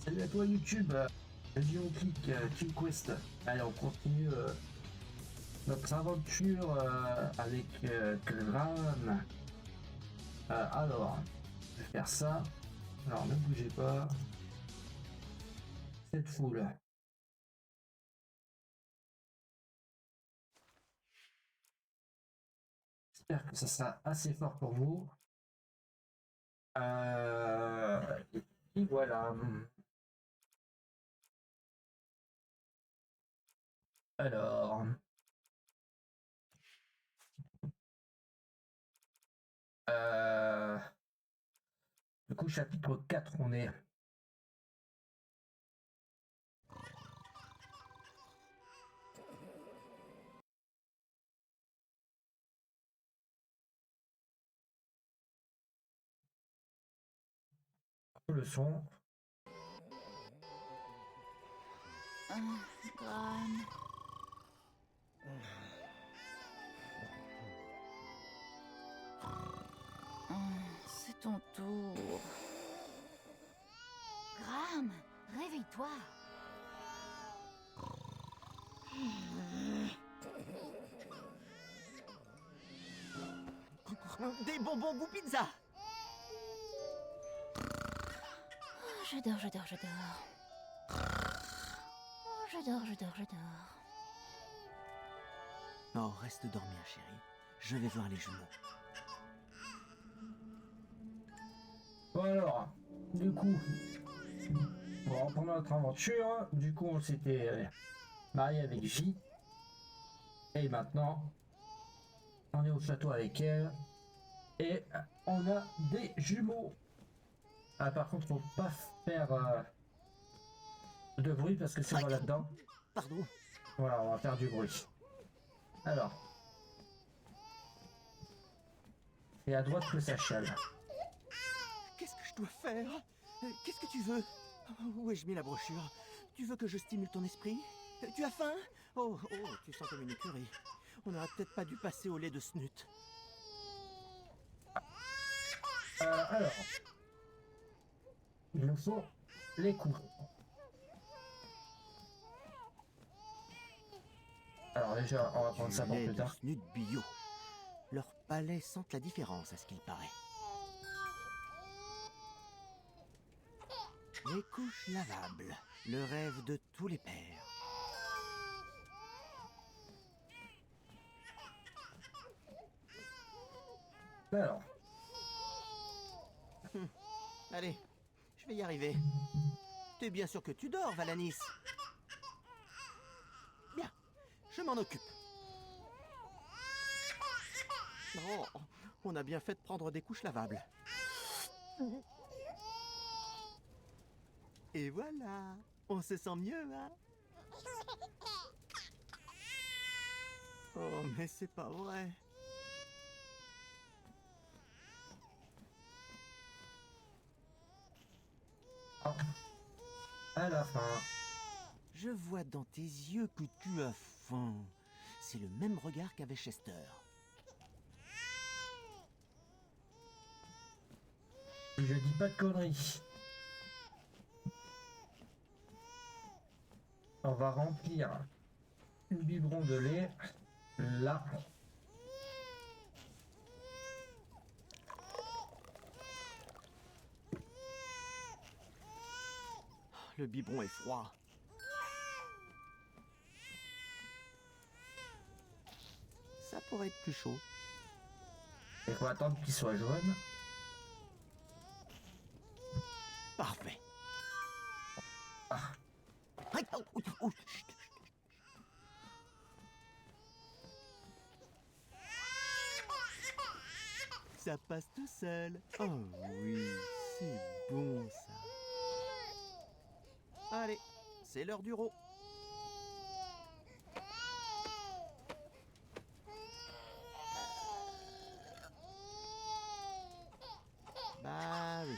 Salut à toi YouTube, Click, Team Quest. Allez, on continue notre aventure avec Graham. Alors, je vais faire ça. Alors, ne bougez pas. Cette foule. J'espère que ça sera assez fort pour vous. Et voilà. Alors, euh, du coup, chapitre 4, on est. Le son. Graham. C'est ton tour. Graham, réveille-toi. Des bonbons goût pizza. Je dors. Je dors. Oh, reste dormir, chérie. Je vais voir les jumeaux. Bon alors, du coup, on reprend notre aventure. Du coup, on s'était marié avec J. Et maintenant, on est au château avec elle. Et on a des jumeaux. Ah, par contre, faut pas faire de bruit parce que si on va là-dedans, Pardon. voilà, on va faire du bruit. Alors. Et à droite, le Sachal. Qu'est-ce que je dois faire? Qu'est-ce que tu veux? Où ai-je mis la brochure? Tu veux que je stimule ton esprit? Tu as faim? Oh, tu sens comme une écurie. On n'aurait peut-être pas dû passer au lait de snut. Alors, il nous faut les coups. Alors déjà, on va prendre ça pour Du lait plus de tard. snut bio. Leurs palais sentent la différence, à ce qu'il paraît. Les couches lavables, le rêve de tous les pères. Alors, Allez, je vais y arriver. T'es bien sûr que tu dors, Valanis? Bien, je m'en occupe. Oh, on a bien fait de prendre des couches lavables. Et voilà, on se sent mieux, hein? Oh, mais c'est pas vrai. à la fin. Je vois dans tes yeux que tu as faim. C'est le même regard qu'avait Chester. Je dis pas de conneries. On va remplir une biberon de lait. Là. Le biberon est froid. Ça pourrait être plus chaud. Il faut attendre qu'il soit jaune. Parfait. Ah, Aïe, chut. Ça passe tout seul. Oh oui, c'est bon ça. Allez, c'est l'heure du rot. Bah oui,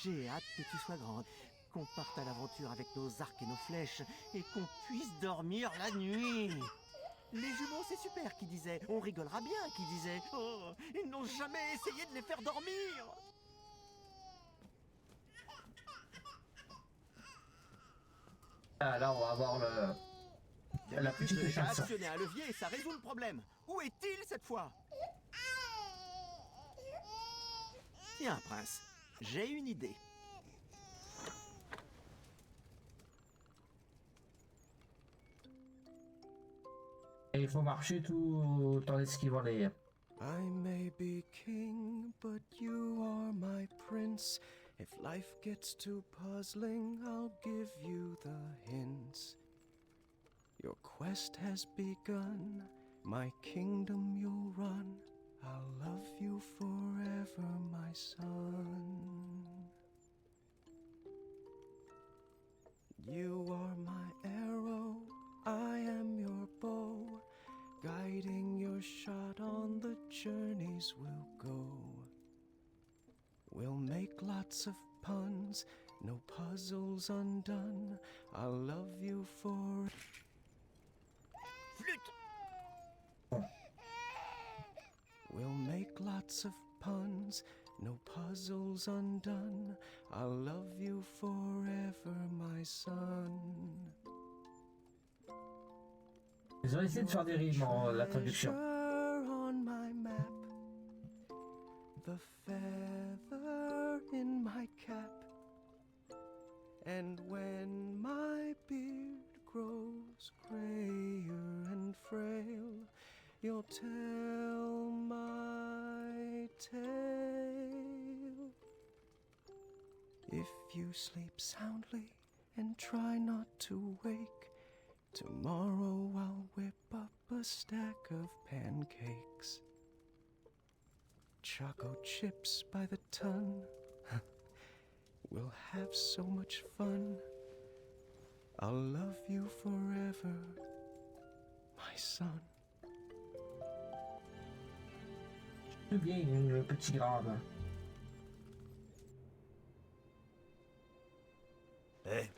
j'ai hâte que tu sois grande, qu'on parte à l'aventure avec nos arcs et nos flèches, et qu'on puisse dormir la nuit. Les jumeaux, c'est super, qui disait. On rigolera bien, qui disait. Oh, ils n'ont jamais essayé de les faire dormir. Ah, là, on va avoir la D'habitude, petite j'ai déjà chanson. actionné un levier et ça résout le problème. Où est-il cette fois? Tiens, Prince, j'ai une idée. Et il faut marcher tout en esquivant les... I may be king, but you are my prince. If life gets too puzzling, I'll give you the hints. Your quest has begun, my kingdom you'll run. I'll love you forever, my son. You are my arrow, I am your bow. Guiding your shot on the journeys we'll go. We'll make lots of puns, no puzzles undone. I'll love you for... Flûte! We'll make lots of puns, no puzzles undone. I'll love you forever, my son. Ils ont essayé de faire des rimes en la traduction. Treasure on my map, the feather in my cap, and when my beard grows grayer and frail, you'll tell my tale. If you sleep soundly and try not to wake, tomorrow I'll whip up a stack of pancakes. Choco chips by the ton. We'll have so much fun. I'll love you forever, my son. C'est bien le petit grave. Eh,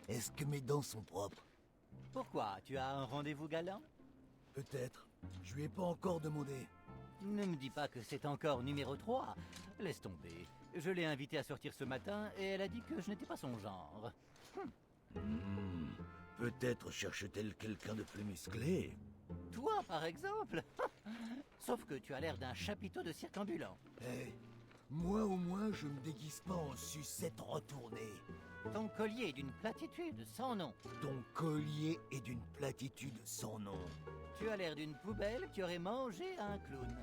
est-ce que mes dents sont propres? Pourquoi? Tu as un rendez-vous galant? Peut-être. Je lui ai pas encore demandé. Ne me dis pas que c'est encore numéro 3. Laisse tomber. Je l'ai invitée à sortir ce matin et elle a dit que je n'étais pas son genre. Peut-être cherche-t-elle quelqu'un de plus musclé. Toi, par exemple. Sauf que tu as l'air d'un chapiteau de cirque ambulant. Eh, moi au moins je me déguise pas en sucette retournée. Ton collier est d'une platitude sans nom. Ton collier est d'une platitude sans nom. Tu as l'air d'une poubelle qui aurait mangé un clown.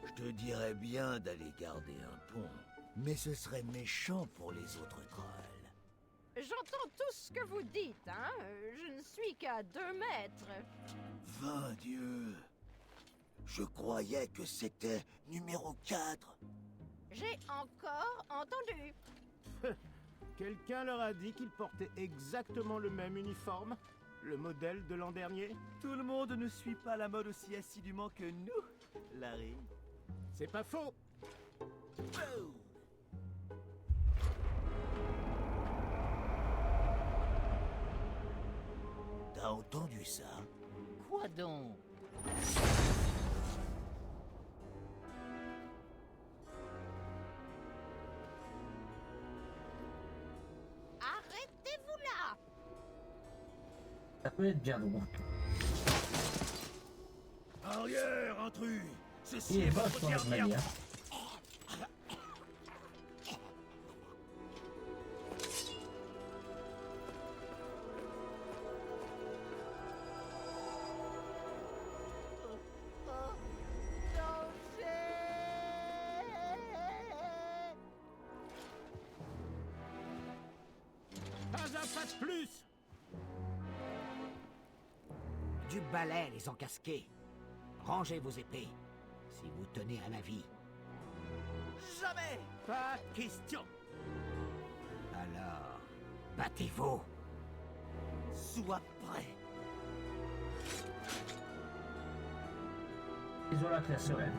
Je te dirais bien d'aller garder un pont, mais ce serait méchant pour les autres trolls. J'entends tout ce que vous dites, hein. Je ne suis qu'à 2 mètres. 20 Dieu. Je croyais que c'était numéro 4. J'ai encore entendu. Quelqu'un leur a dit qu'ils portaient exactement le même uniforme? Le modèle de l'an dernier? Tout le monde ne suit pas la mode aussi assidûment que nous, Larry. C'est pas faux! Boum. T'as entendu ça? Quoi donc? Arrêtez-vous là. Ça peut être bien drôle. Arrière, intrus! Ceci Il est est votre vache dans la dernière... manière. Pas un pas de plus! Du balai, les encasqués. Rangez vos épées, si vous tenez à la vie. Jamais! Pas de question! Alors, battez-vous. Sois prêt! Ils ont la classe sereine.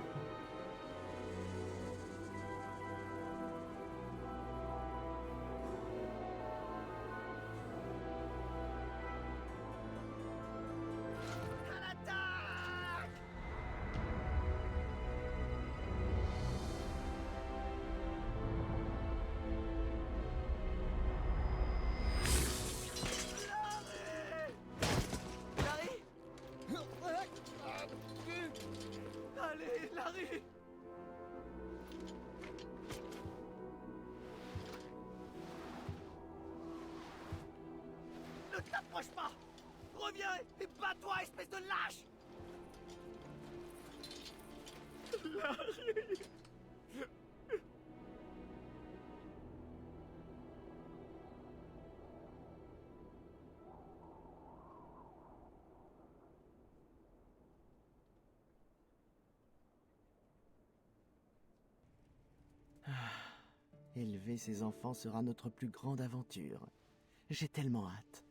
Ne t'approche pas! Reviens et bats-toi, espèce de lâche! Élever ses enfants sera notre plus grande aventure. J'ai tellement hâte.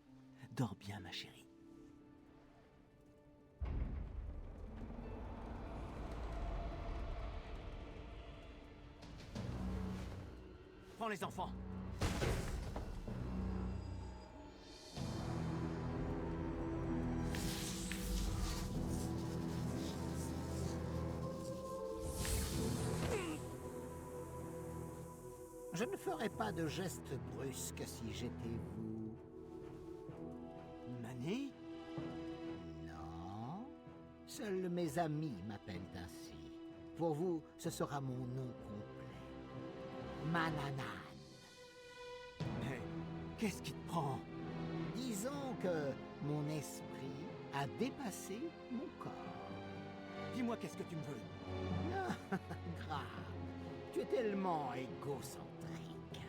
Dors bien, ma chérie. Prends les enfants. Je ne ferai pas de gestes brusques si j'étais vous. Manny? Non. Seuls mes amis m'appellent ainsi. Pour vous, ce sera mon nom complet. Mananan. Mais qu'est-ce qui te prend? Disons que mon esprit a dépassé mon corps. Dis-moi qu'est-ce que tu me veux? Ah, grave. Tu es tellement égocentrique.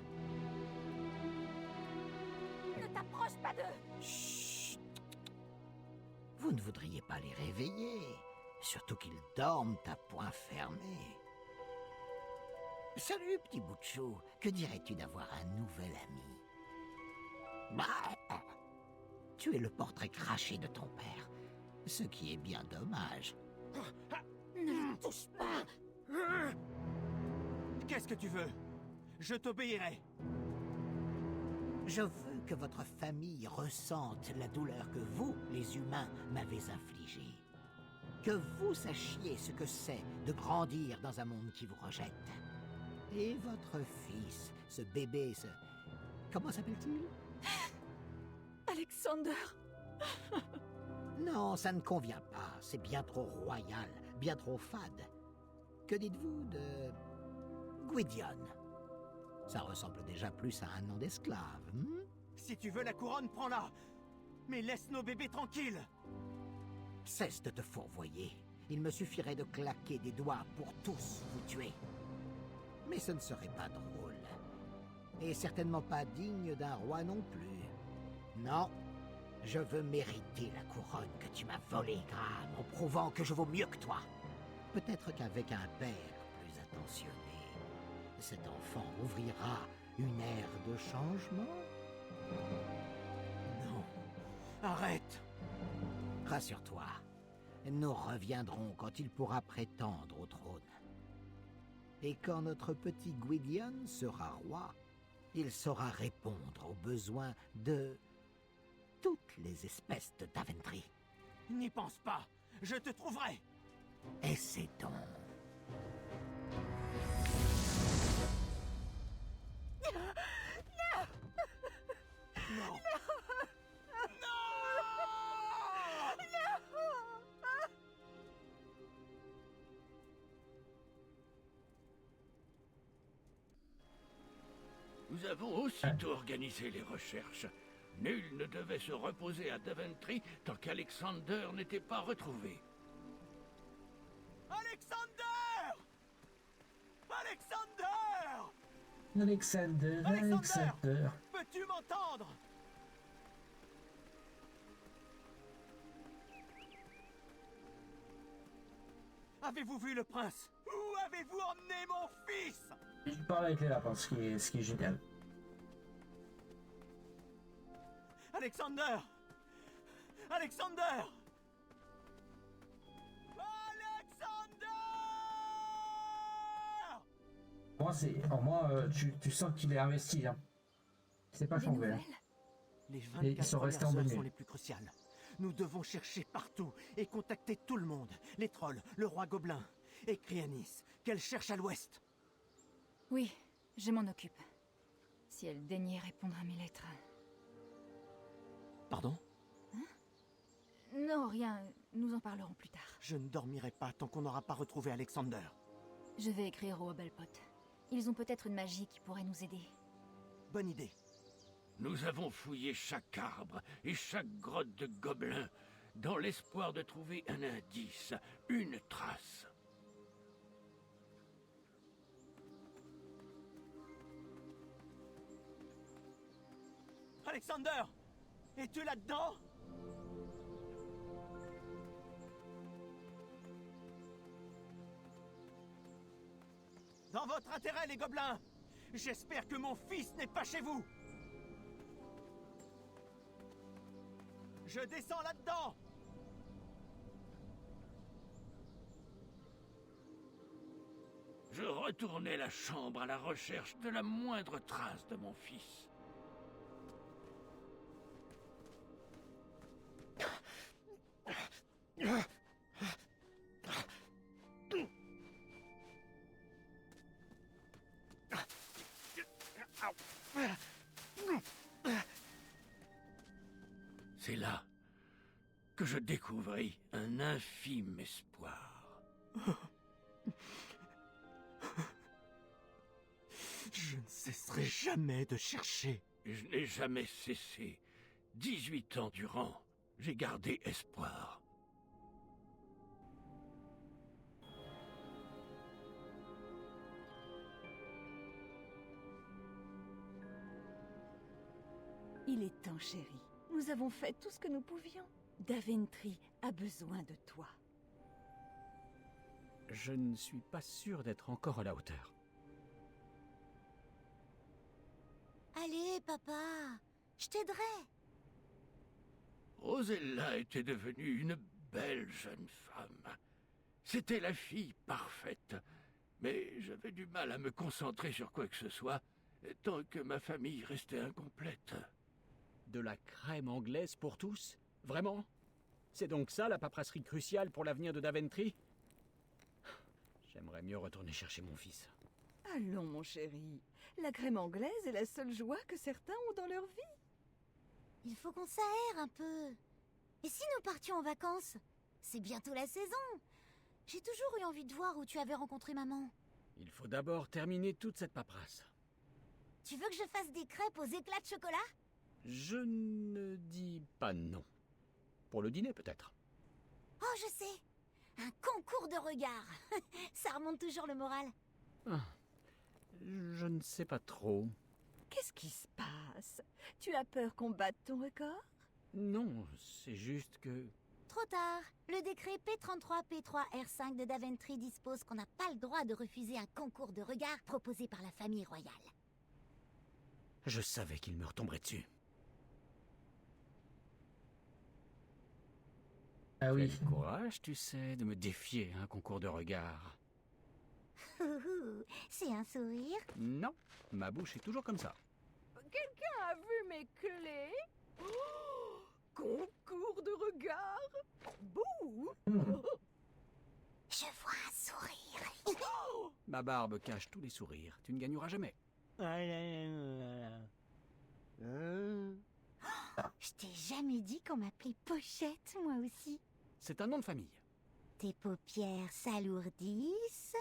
Ne t'approche pas d'eux. Chut. Vous ne voudriez pas les réveiller, surtout qu'ils dorment à poing fermé. Salut, petit bout de chou. Que dirais-tu d'avoir un nouvel ami? Bah, tu es le portrait craché de ton père, ce qui est bien dommage. Ne le touche pas. Qu'est-ce que tu veux? Je t'obéirai. Je veux que votre famille ressente la douleur que vous, les humains, m'avez infligée. Que vous sachiez ce que c'est de grandir dans un monde qui vous rejette. Et votre fils, ce bébé, ce... Comment s'appelle-t-il? Alexander. Non, ça ne convient pas. C'est bien trop royal, bien trop fade. Que dites-vous de... Gwydion? Ça ressemble déjà plus à un nom d'esclave, Si tu veux la couronne, prends-la. Mais laisse nos bébés tranquilles. Cesse de te fourvoyer. Il me suffirait de claquer des doigts pour tous vous tuer. Mais ce ne serait pas drôle. Et certainement pas digne d'un roi non plus. Non, je veux mériter la couronne que tu m'as volée, Graham, en prouvant que je vaux mieux que toi. Peut-être qu'avec un père plus attentionné, cet enfant ouvrira une ère de changement. Non. Arrête. Rassure-toi, nous reviendrons quand il pourra prétendre au trône. Et quand notre petit Gwydion sera roi, il saura répondre aux besoins de toutes les espèces de Daventry. N'y pense pas. Je te trouverai. Et c'est donc. Non. Nous avons aussitôt organisé les recherches. Nul ne devait se reposer à Daventry tant qu'Alexander n'était pas retrouvé. Alexander! Alexander. Peux-tu m'entendre? Avez-vous vu le prince? Où avez-vous emmené mon fils? Il parle avec les lapins, ce qui est génial. Alexander! Alexander! Moi, tu sens qu'il est investi. Hein. C'est pas changé. Hein. Les Et ils 24 sont restés premières en heures menu. sont les plus cruciales. Nous devons chercher partout et contacter tout le monde. Les trolls, le roi gobelin et Krianis, qu'elle cherche à l'ouest. Oui, je m'en occupe. Si elle daignait répondre à mes lettres. Pardon? Non, rien. Nous en parlerons plus tard. Je ne dormirai pas tant qu'on n'aura pas retrouvé Alexander. Je vais écrire au Hobblepot. Ils ont peut-être une magie qui pourrait nous aider. Bonne idée. Nous avons fouillé chaque arbre et chaque grotte de gobelins, dans l'espoir de trouver un indice, une trace. Alexander! Es-tu là-dedans? Dans votre intérêt, les gobelins! J'espère que mon fils n'est pas chez vous! Je descends là-dedans! Je retournai la chambre à la recherche de la moindre trace de mon fils. C'est là que je découvris un infime espoir. Je ne cesserai jamais de chercher. Je n'ai jamais cessé. 18 ans durant, j'ai gardé espoir. Il est temps, chérie. Nous avons fait tout ce que nous pouvions. Daventry a besoin de toi. Je ne suis pas sûr d'être encore à la hauteur. Allez, papa, je t'aiderai. Rosella était devenue une belle jeune femme. C'était la fille parfaite. Mais j'avais du mal à me concentrer sur quoi que ce soit, tant que ma famille restait incomplète. De la crème anglaise pour tous? Vraiment? C'est donc ça la paperasserie cruciale pour l'avenir de Daventry? J'aimerais mieux retourner chercher mon fils. Allons, mon chéri. La crème anglaise est la seule joie que certains ont dans leur vie. Il faut qu'on s'aère un peu. Et si nous partions en vacances? C'est bientôt la saison. J'ai toujours eu envie de voir où tu avais rencontré maman. Il faut d'abord terminer toute cette paperasse. Tu veux que je fasse des crêpes aux éclats de chocolat? Je ne dis pas non. Pour le dîner, peut-être. Oh, je sais. Un concours de regard. Ça remonte toujours le moral. Ah, je ne sais pas trop. Qu'est-ce qui se passe? Tu as peur qu'on batte ton record? Non, c'est juste que... Trop tard. Le décret P33P3R5 de Daventry dispose qu'on n'a pas le droit de refuser un concours de regard proposé par la famille royale. Je savais qu'il me retomberait dessus. Ah oui. Quel courage, tu sais, de me défier à un concours de regard. C'est un sourire? Non, ma bouche est toujours comme ça. Quelqu'un a vu mes clés? Oh, concours de regard? Bouh! Je vois un sourire. Ma barbe cache tous les sourires. Tu ne gagneras jamais. Je t'ai jamais dit qu'on m'appelait Pochette, moi aussi. C'est un nom de famille. Tes paupières s'alourdissent?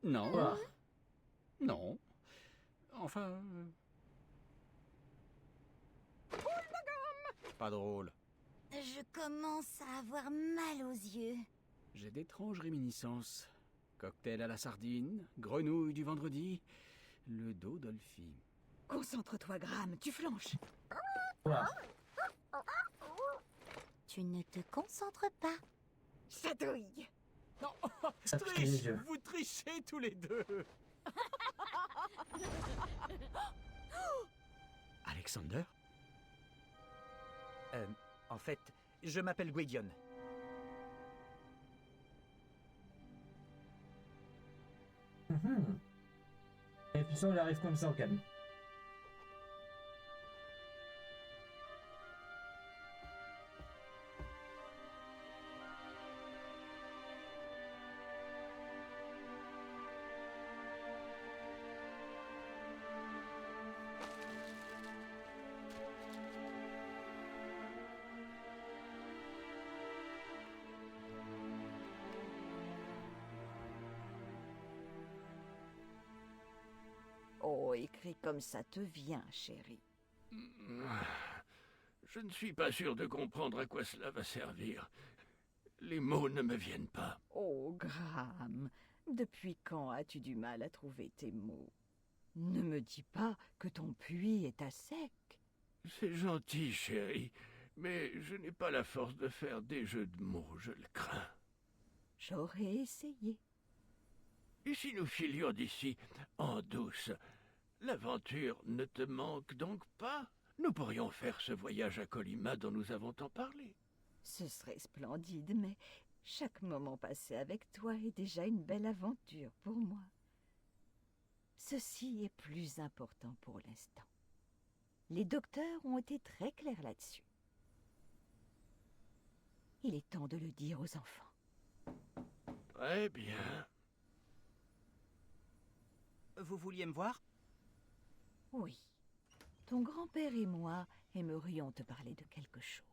Non. Ah. Non. Enfin... Pas drôle. Je commence à avoir mal aux yeux. J'ai d'étranges réminiscences. Cocktail à la sardine, grenouille du vendredi, le dos d'Olfie. Concentre-toi, Graham, tu flanches. Voilà. Tu ne te concentres pas. Chatouille. Non, Ça pique les yeux. vous trichez tous les deux. Alexander? En fait, je m'appelle Gwydion. Et puis ça, il arrive comme ça au calme. Oh, écrit comme ça te vient, chérie. Je ne suis pas sûr de comprendre à quoi cela va servir. Les mots ne me viennent pas. Oh, Graham, depuis quand as-tu du mal à trouver tes mots? Ne me dis pas que ton puits est à sec. C'est gentil, chérie, mais je n'ai pas la force de faire des jeux de mots, je le crains. J'aurais essayé. Et si nous filions d'ici en douce, l'aventure ne te manque donc pas? Nous pourrions faire ce voyage à Colima dont nous avons tant parlé. Ce serait splendide, mais chaque moment passé avec toi est déjà une belle aventure pour moi. Ceci est plus important pour l'instant. Les docteurs ont été très clairs là-dessus. Il est temps de le dire aux enfants. Très bien. Vous vouliez me voir? Oui. Ton grand-père et moi aimerions te parler de quelque chose.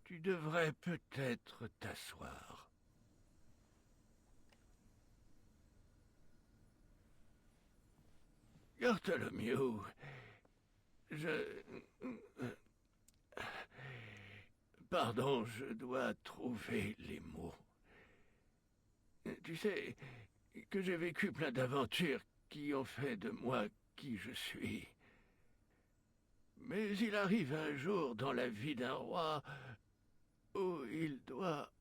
Tu devrais peut-être t'asseoir. Bartholomew, Pardon, je dois trouver les mots. Tu sais que j'ai vécu plein d'aventures qui ont fait de moi qui je suis. Mais il arrive un jour dans la vie d'un roi où il doit...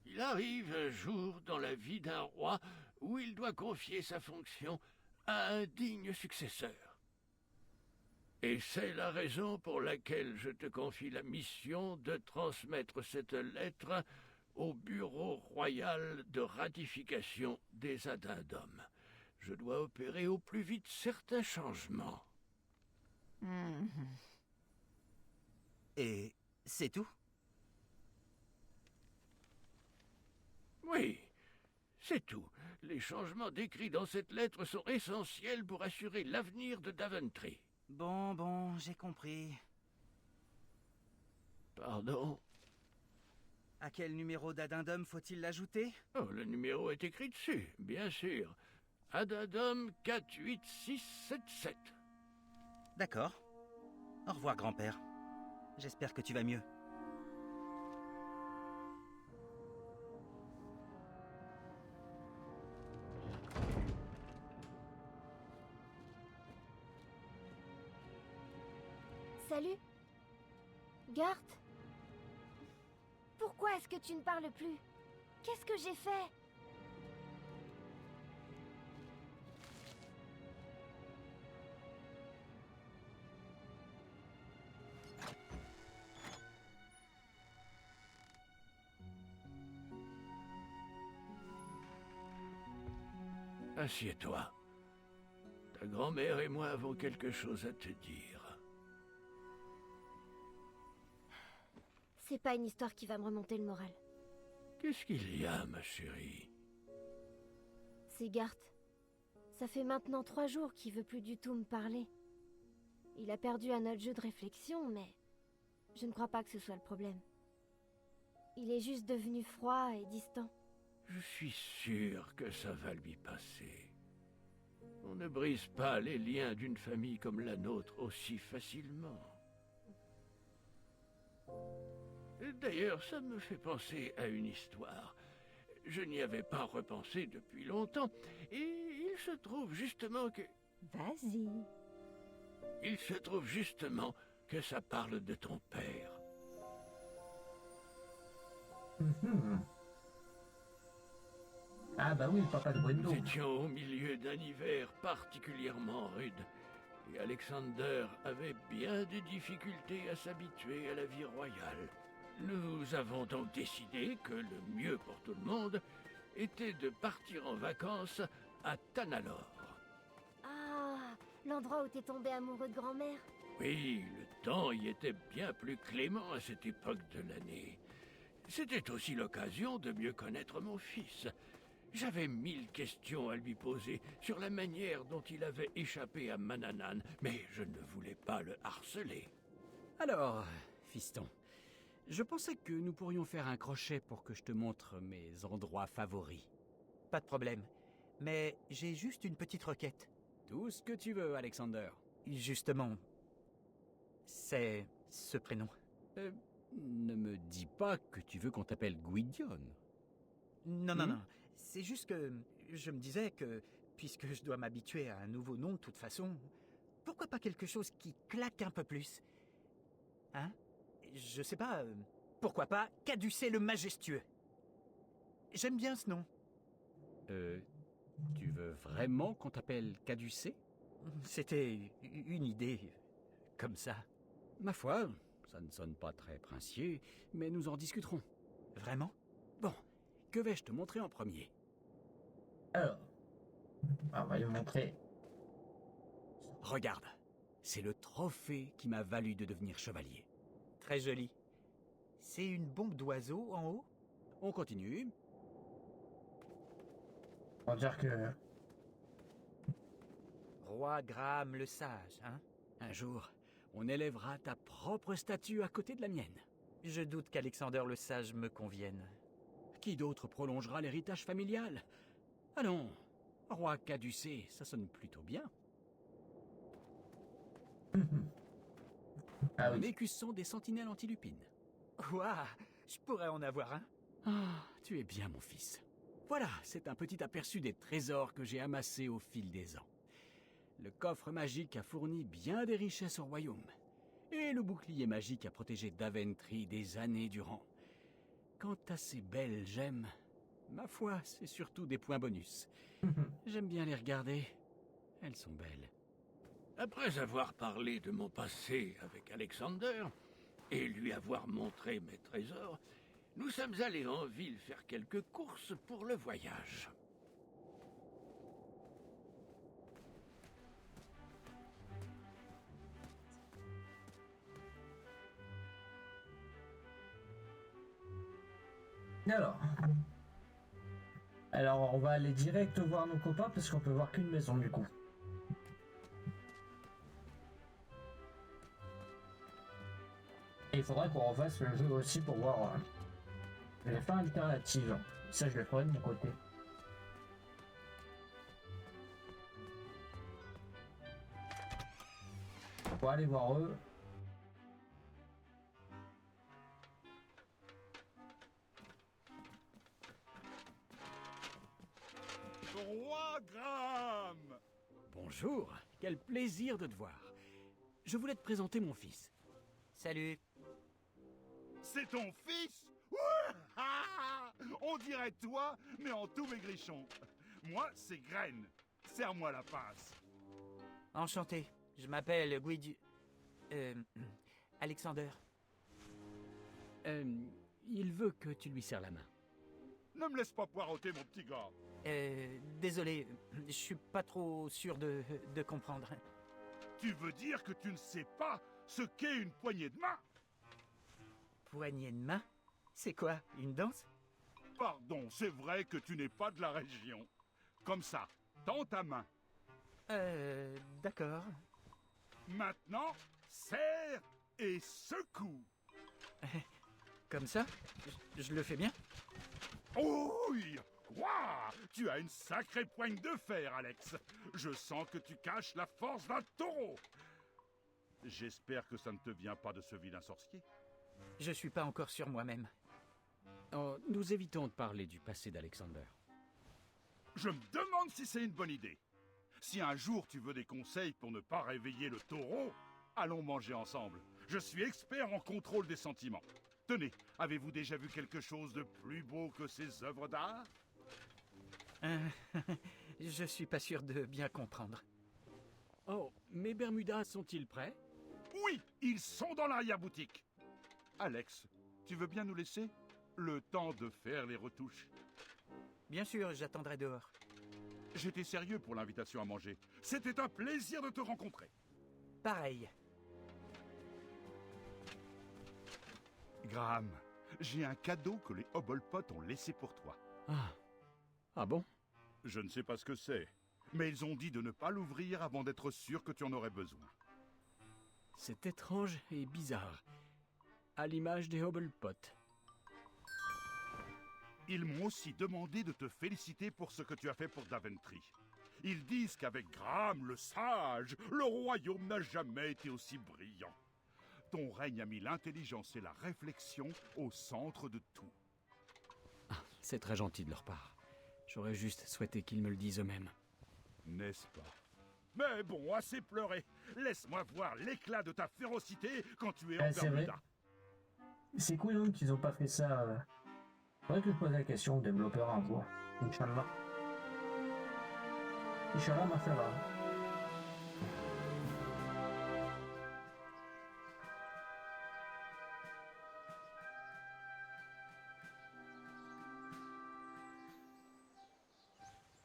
Il arrive un jour dans la vie d'un roi où il doit confier sa fonction à un digne successeur. Et c'est la raison pour laquelle je te confie la mission de transmettre cette lettre au bureau royal de ratification des addendums. Je dois opérer au plus vite certains changements. Et c'est tout? Oui, c'est tout. Les changements décrits dans cette lettre sont essentiels pour assurer l'avenir de Daventry. Bon, j'ai compris. Pardon? À quel numéro d'addendum faut-il l'ajouter? Oh, le numéro est écrit dessus, bien sûr. Addendum 48677. D'accord. Au revoir, grand-père. J'espère que tu vas mieux. Salut. Garth. Pourquoi est-ce que tu ne parles plus? Qu'est-ce que j'ai fait? Assieds-toi. Ta grand-mère et moi avons quelque chose à te dire. C'est pas une histoire qui va me remonter le moral. Qu'est-ce qu'il y a, ma chérie? C'est Garth. Ça fait maintenant 3 jours qu'il veut plus du tout me parler. Il a perdu à notre jeu de réflexion, mais je ne crois pas que ce soit le problème. Il est juste devenu froid et distant. Je suis sûr que ça va lui passer. On ne brise pas les liens d'une famille comme la nôtre aussi facilement. D'ailleurs, ça me fait penser à une histoire. Je n'y avais pas repensé depuis longtemps, et il se trouve justement que... Vas-y. Il se trouve justement que ça parle de ton père. Ah bah oui, le papa de Brendo. Nous étions au milieu d'un hiver particulièrement rude, et Alexander avait bien des difficultés à s'habituer à la vie royale. Nous avons donc décidé que le mieux pour tout le monde était de partir en vacances à Tanalor. Ah, l'endroit où t'es tombé amoureux de grand-mère. Oui, le temps y était bien plus clément à cette époque de l'année. C'était aussi l'occasion de mieux connaître mon fils. J'avais 1000 questions à lui poser sur la manière dont il avait échappé à Mananan, mais je ne voulais pas le harceler. Alors, fiston, je pensais que nous pourrions faire un crochet pour que je te montre mes endroits favoris. Pas de problème. Mais j'ai juste une petite requête. Tout ce que tu veux, Alexander. Justement, c'est ce prénom. Ne me dis pas que tu veux qu'on t'appelle Gwydion. Non, non, non. C'est juste que je me disais que, puisque je dois m'habituer à un nouveau nom de toute façon, pourquoi pas quelque chose qui claque un peu plus? Hein? Je sais pas, pourquoi pas Caducée le Majestueux? J'aime bien ce nom. Tu veux vraiment qu'on t'appelle Caducée? C'était une idée, comme ça. Ma foi, ça ne sonne pas très princier, mais nous en discuterons. Vraiment? Bon, que vais-je te montrer en premier? Alors, on va lui montrer. Regarde, c'est le trophée qui m'a valu de devenir chevalier. Très joli. C'est une bombe d'oiseau en haut? On continue. On va dire que... Roi Graham le Sage, hein? Un jour, on élèvera ta propre statue à côté de la mienne. Je doute qu'Alexander le Sage me convienne. Qui d'autre prolongera l'héritage familial? Allons, roi caducé, ça sonne plutôt bien. Ah oui. Mes écussons des sentinelles antilupines. Ouah, je pourrais en avoir un. Ah, tu es bien mon fils. Voilà, c'est un petit aperçu des trésors que j'ai amassés au fil des ans. Le coffre magique a fourni bien des richesses au royaume. Et le bouclier magique a protégé Daventry des années durant. Quant à ces belles gemmes, ma foi, c'est surtout des points bonus. J'aime bien les regarder. Elles sont belles. Après avoir parlé de mon passé avec Alexander, et lui avoir montré mes trésors, nous sommes allés en ville faire quelques courses pour le voyage. Alors, on va aller direct voir nos copains parce qu'on peut voir qu'une maison du coup. Et il faudra qu'on refasse le jeu aussi pour voir les fins alternatives. Ça, je le ferai de mon côté. On va aller voir eux. Roi Graham! Bonjour, quel plaisir de te voir. Je voulais te présenter mon fils. Salut. C'est ton fils? Ouais! Ah! On dirait toi, mais en tout maigrichon. Moi, c'est Graine. Serre-moi la passe. Enchanté. Je m'appelle Alexander. Il veut que tu lui serres la main. Ne me laisse pas poireauter, mon petit gars. Désolé, je suis pas trop sûr de comprendre. Tu veux dire que tu ne sais pas ce qu'est une poignée de main? Poignée de main? C'est quoi, une danse? Pardon, c'est vrai que tu n'es pas de la région. Comme ça, tends ta main. D'accord. Maintenant, serre et secoue. Comme ça? Je le fais bien? Oh oui! Waouh! Tu as une sacrée poigne de fer, Alex. Je sens que tu caches la force d'un taureau. J'espère que ça ne te vient pas de ce vilain sorcier. Je suis pas encore sur moi-même. Oh, nous évitons de parler du passé d'Alexander. Je me demande si c'est une bonne idée. Si un jour tu veux des conseils pour ne pas réveiller le taureau, allons manger ensemble. Je suis expert en contrôle des sentiments. Tenez, avez-vous déjà vu quelque chose de plus beau que ces œuvres d'art? Je suis pas sûr de bien comprendre. Oh, mes Bermudas sont-ils prêts? Oui, ils sont dans l'arrière-boutique. Alex, tu veux bien nous laisser le temps de faire les retouches? Bien sûr, j'attendrai dehors. J'étais sérieux pour l'invitation à manger. C'était un plaisir de te rencontrer. Pareil. Graham, j'ai un cadeau que les Hobblepot ont laissé pour toi. Ah bon? Je ne sais pas ce que c'est, mais ils ont dit de ne pas l'ouvrir avant d'être sûr que tu en aurais besoin. C'est étrange et bizarre. À l'image des Hobblepot. Ils m'ont aussi demandé de te féliciter pour ce que tu as fait pour Daventry. Ils disent qu'avec Graham le sage, le royaume n'a jamais été aussi brillant. Ton règne a mis l'intelligence et la réflexion au centre de tout. C'est très gentil de leur part. J'aurais juste souhaité qu'ils me le disent eux-mêmes. N'est-ce pas? Mais bon, assez pleuré. Laisse-moi voir l'éclat de ta férocité quand tu es en c'est vrai. Bermuda. C'est cool hein, qu'ils ont pas fait ça. Faudrait que je pose la question au développeur un jour. Inch'Allah. Inch'Allah, ma frère.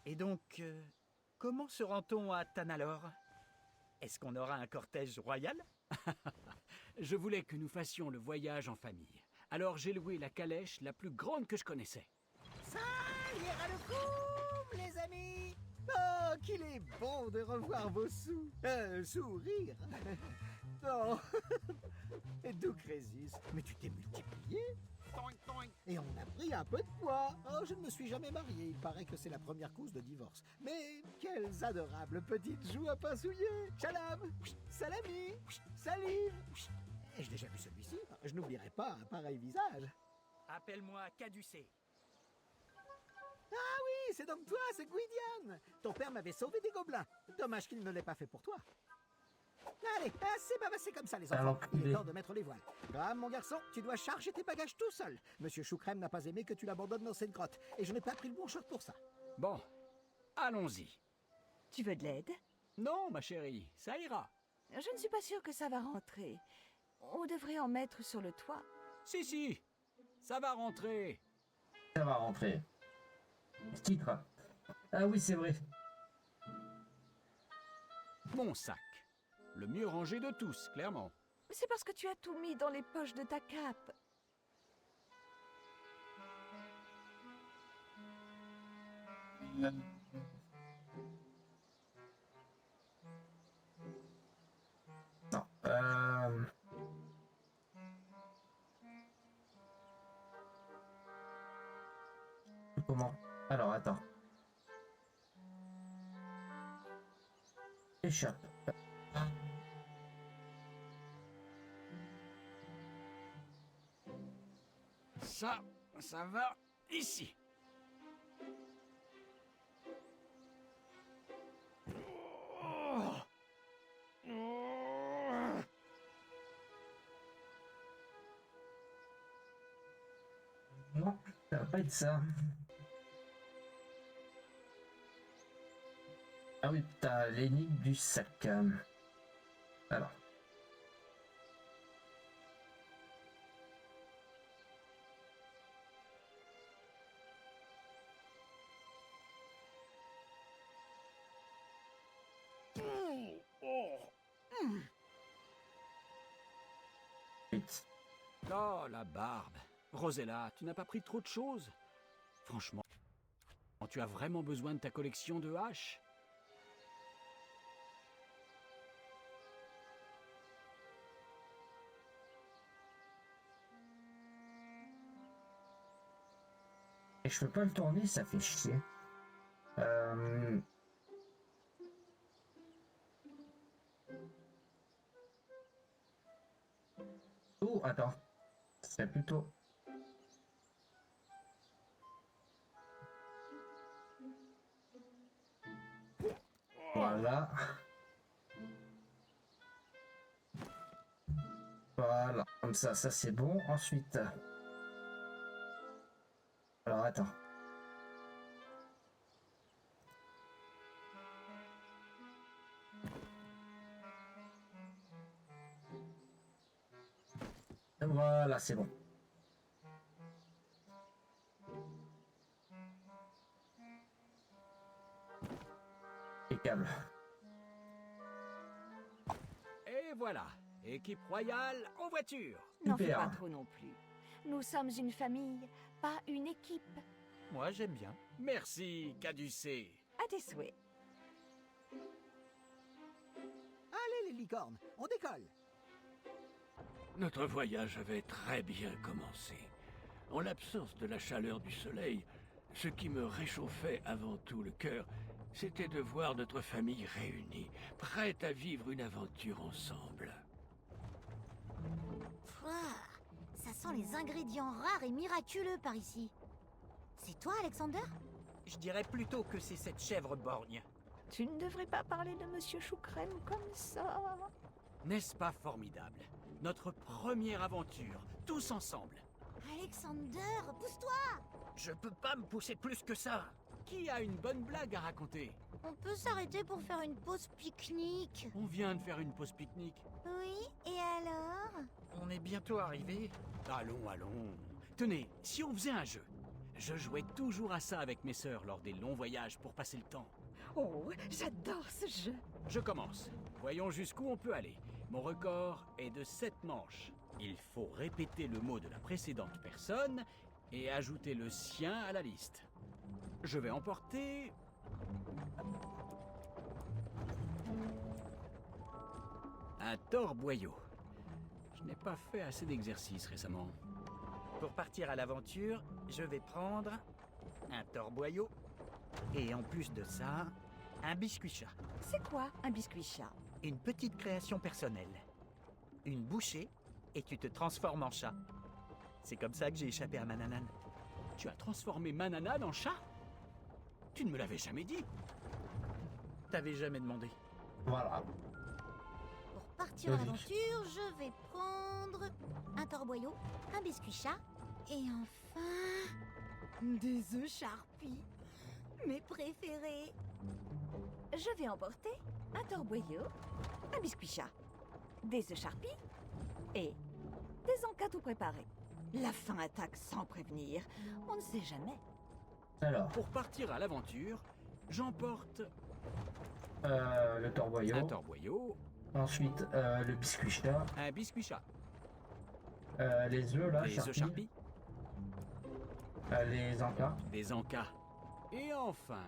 Et donc, comment se rend-on à Tanalor? Est-ce qu'on aura un cortège royal? Je voulais que nous fassions le voyage en famille. Alors j'ai loué la calèche la plus grande que je connaissais. Ça ira le coup, les amis. Oh, qu'il est bon de revoir vos sourires. Oh, d'où Crésus, mais tu t'es multiplié. Et on a pris un peu de poids. Oh, je ne me suis jamais marié. Il paraît que c'est la première cause de divorce. Mais quelles adorables petites joues à pain souillé. Shalom, salami, salive. Ai-je déjà vu celui-ci? Je n'oublierai pas un pareil visage. Appelle-moi Caducée. Ah oui, c'est donc toi, c'est Gwydion. Ton père m'avait sauvé des gobelins. Dommage qu'il ne l'ait pas fait pour toi. Allez, assez bavassé comme ça, les enfants. Alors, Il est temps de mettre les voiles. Graham, mon garçon, tu dois charger tes bagages tout seul. Monsieur Choucrème n'a pas aimé que tu l'abandonnes dans cette grotte. Et je n'ai pas pris le bon short pour ça. Bon, allons-y. Tu veux de l'aide? Non, ma chérie, ça ira. Je ne suis pas sûre que ça va rentrer. On devrait en mettre sur le toit. Si, ça va rentrer. Ça va rentrer. Titre. Ah oui, c'est vrai. Mon sac. Le mieux rangé de tous, clairement. C'est parce que tu as tout mis dans les poches de ta cape. Non. Comment? Alors, attends. Échappe. Ça va ici. Non, ça va pas être ça. Ah oui, t'as l'énigme du sac. Alors. Oh, la barbe. Rosella, tu n'as pas pris trop de choses? Franchement, tu as vraiment besoin de ta collection de haches? Et je peux pas le tourner, ça fait chier. Oh, attends. C'est plutôt... Voilà. Voilà, comme ça c'est bon. Ensuite... Alors, attends. Voilà, c'est bon. Impeccable. Et voilà, équipe royale en voiture. N'en fais pas trop non plus. Nous sommes une famille, pas une équipe. Moi, j'aime bien. Merci, Caducée. À tes souhaits. Allez, les licornes, on décolle. Notre voyage avait très bien commencé. En l'absence de la chaleur du soleil, ce qui me réchauffait avant tout le cœur, c'était de voir notre famille réunie, prête à vivre une aventure ensemble. Pouah, ça sent les ingrédients rares et miraculeux par ici. C'est toi, Alexander? Je dirais plutôt que c'est cette chèvre borgne. Tu ne devrais pas parler de Monsieur Choucrème comme ça. N'est-ce pas formidable? Notre première aventure, tous ensemble. Alexander, pousse-toi! Je peux pas me pousser plus que ça. Qui a une bonne blague à raconter? On peut s'arrêter pour faire une pause pique-nique. On vient de faire une pause pique-nique. Oui, et alors? On est bientôt arrivé. Allons, allons. Tenez, si on faisait un jeu. Je jouais toujours à ça avec mes sœurs lors des longs voyages pour passer le temps. Oh, j'adore ce jeu. Je commence. Voyons jusqu'où on peut aller. Mon record est de 7 manches. Il faut répéter le mot de la précédente personne et ajouter le sien à la liste. Je vais emporter... un torboyau. Je n'ai pas fait assez d'exercice récemment. Pour partir à l'aventure, je vais prendre un torboyau et en plus de ça, un biscuit chat. C'est quoi un biscuit chat? Une petite création personnelle. Une bouchée et tu te transformes en chat. C'est comme ça que j'ai échappé à Mananan. Tu as transformé Mananan en chat? Tu ne me l'avais jamais dit. T'avais jamais demandé. Voilà. Pour partir à l'aventure, je vais prendre un torboyau, un biscuit chat et enfin des œufs Sharpie, mes préférés. Je vais emporter un torboyau, un biscuit chat, des œufs Sharpie et des encas tout préparés. La faim attaque sans prévenir. On ne sait jamais. Alors. Pour partir à l'aventure, j'emporte... le torboyau. Un torboyau. Ensuite, le biscuit chat. Un biscuit chat. Les œufs, là, les œufs Sharpie. Les encas. Des encas. Et enfin...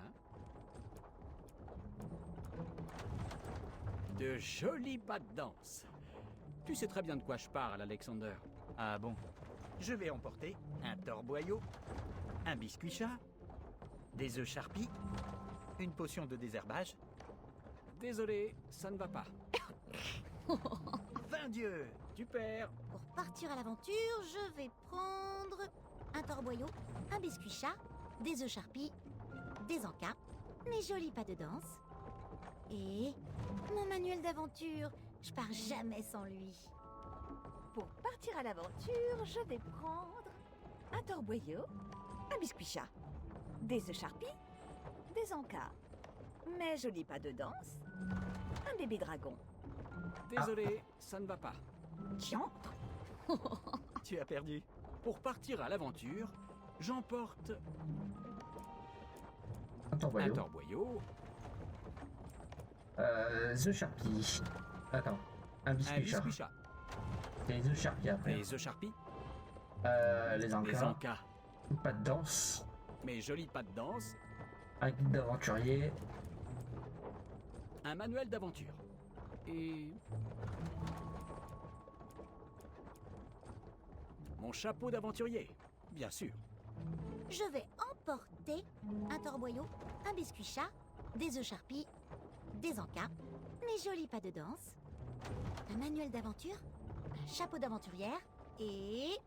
de jolis pas de danse. Tu sais très bien de quoi je parle, Alexander. Ah bon? Je vais emporter un torboyau, un biscuit chat, des œufs Sharpie, une potion de désherbage. Désolé, ça ne va pas. 20 dieux, tu perds. Pour partir à l'aventure, je vais prendre un torboyau, un biscuit chat, des œufs Sharpie, des encas, mes jolis pas de danse et mon manuel d'aventure. Je pars jamais sans lui. Pour partir à l'aventure, je vais prendre un torboyau, un biscuit chat, des œufs Sharpie, des encas, mes jolis pas de danse, un bébé dragon. Désolé, ça ne va pas. Diantre. Tu as perdu. Pour partir à l'aventure, j'emporte un torboyau. Un torboyau. The Sharpie. Attends. Un biscuit chat. Les œufs Sharpie après. Les œufs Sharpie. Les encas. Les encas. Pas de danse. Mes jolis pas de danse. Un guide d'aventurier. Un manuel d'aventure. Et... mon chapeau d'aventurier, bien sûr. Je vais emporter un torboyau, un biscuit chat, des œufs Sharpie, des encas, mes jolis pas de danse, un manuel d'aventure, un chapeau d'aventurière et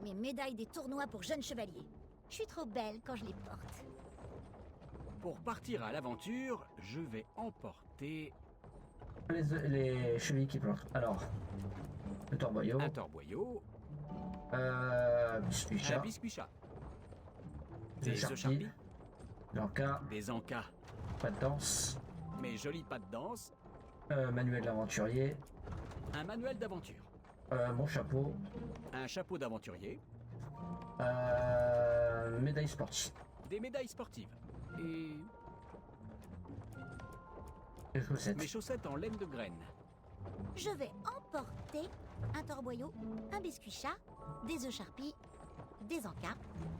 mes médailles des tournois pour jeunes chevaliers. Je suis trop belle quand je les porte. Pour partir à l'aventure, je vais emporter... les chevaliers qui plantent. Alors, le torboyau. Un torboyau. Biscuit chat. Un biscuit chat. Des œufs Sharpie. L'encas. Des encas. Pas de danse. Mes jolis pas de danse. Manuel d'aventurier. Un manuel d'aventure. Mon chapeau. Un chapeau d'aventurier. Médaille sportive. Des médailles sportives. Et... les chaussettes. Mes chaussettes en laine de graine. Je vais emporter un torboyau, un biscuit chat, des œufs Sharpie, des encas,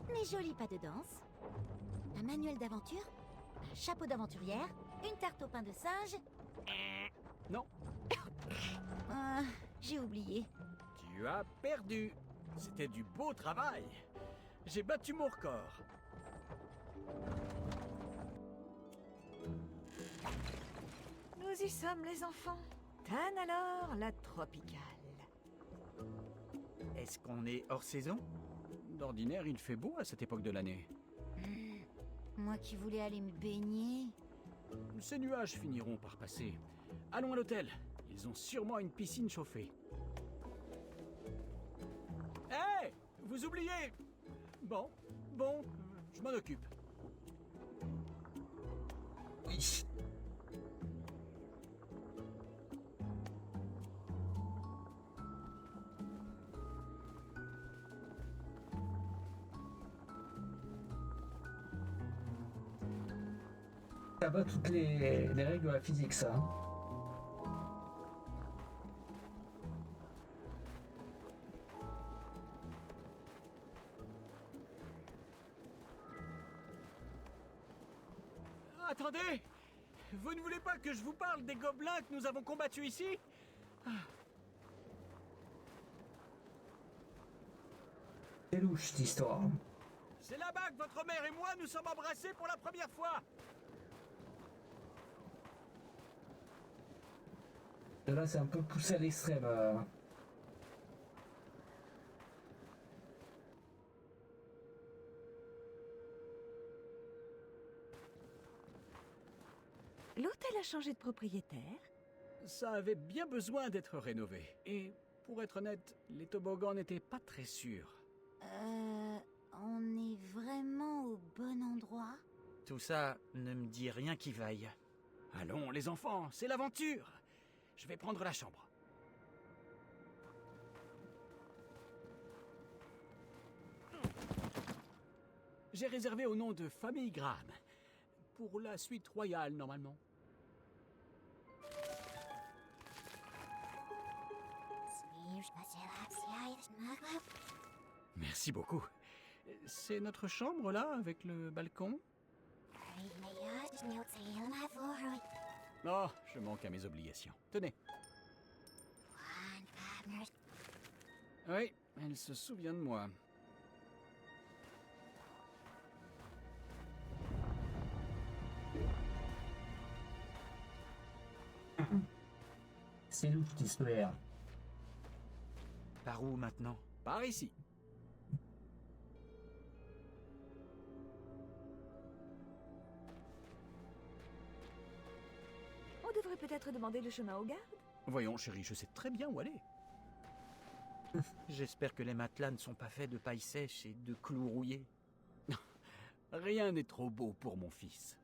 mes jolis pas de danse, un manuel d'aventure, un chapeau d'aventurière, une tarte au pain de singe... Non. J'ai oublié. Tu as perdu. C'était du beau travail. J'ai battu mon record. Nous y sommes, les enfants. Tan alors, la tropicale. Est-ce qu'on est hors saison? D'ordinaire, il fait beau à cette époque de l'année. Moi qui voulais aller me baigner. Ces nuages finiront par passer. Allons à l'hôtel. Ils ont sûrement une piscine chauffée. Hé! Vous oubliez! Bon, je m'en occupe. Oui. Ça bat toutes les règles de la physique, ça. Attendez! Vous ne voulez pas que je vous parle des gobelins que nous avons combattus ici? C'est louche, cette histoire. C'est là-bas que votre mère et moi nous sommes embrassés pour la première fois! Et là, c'est un peu poussé à l'extrême. L'hôtel a changé de propriétaire? Ça avait bien besoin d'être rénové. Et pour être honnête, les toboggans n'étaient pas très sûrs. On est vraiment au bon endroit? Tout ça ne me dit rien qui vaille. Allons, les enfants, c'est l'aventure! Je vais prendre la chambre. J'ai réservé au nom de Famille Graham. Pour la suite royale, normalement. Merci beaucoup. C'est notre chambre, là, avec le balcon? Oh, je manque à mes obligations. Tenez. Oui, elle se souvient de moi. C'est louche, cette histoire. Par où maintenant? Par ici. On devrait peut-être demander le chemin aux gardes. Voyons, chérie, je sais très bien où aller. J'espère que les matelas ne sont pas faits de paille sèche et de clous rouillés. Rien n'est trop beau pour mon fils.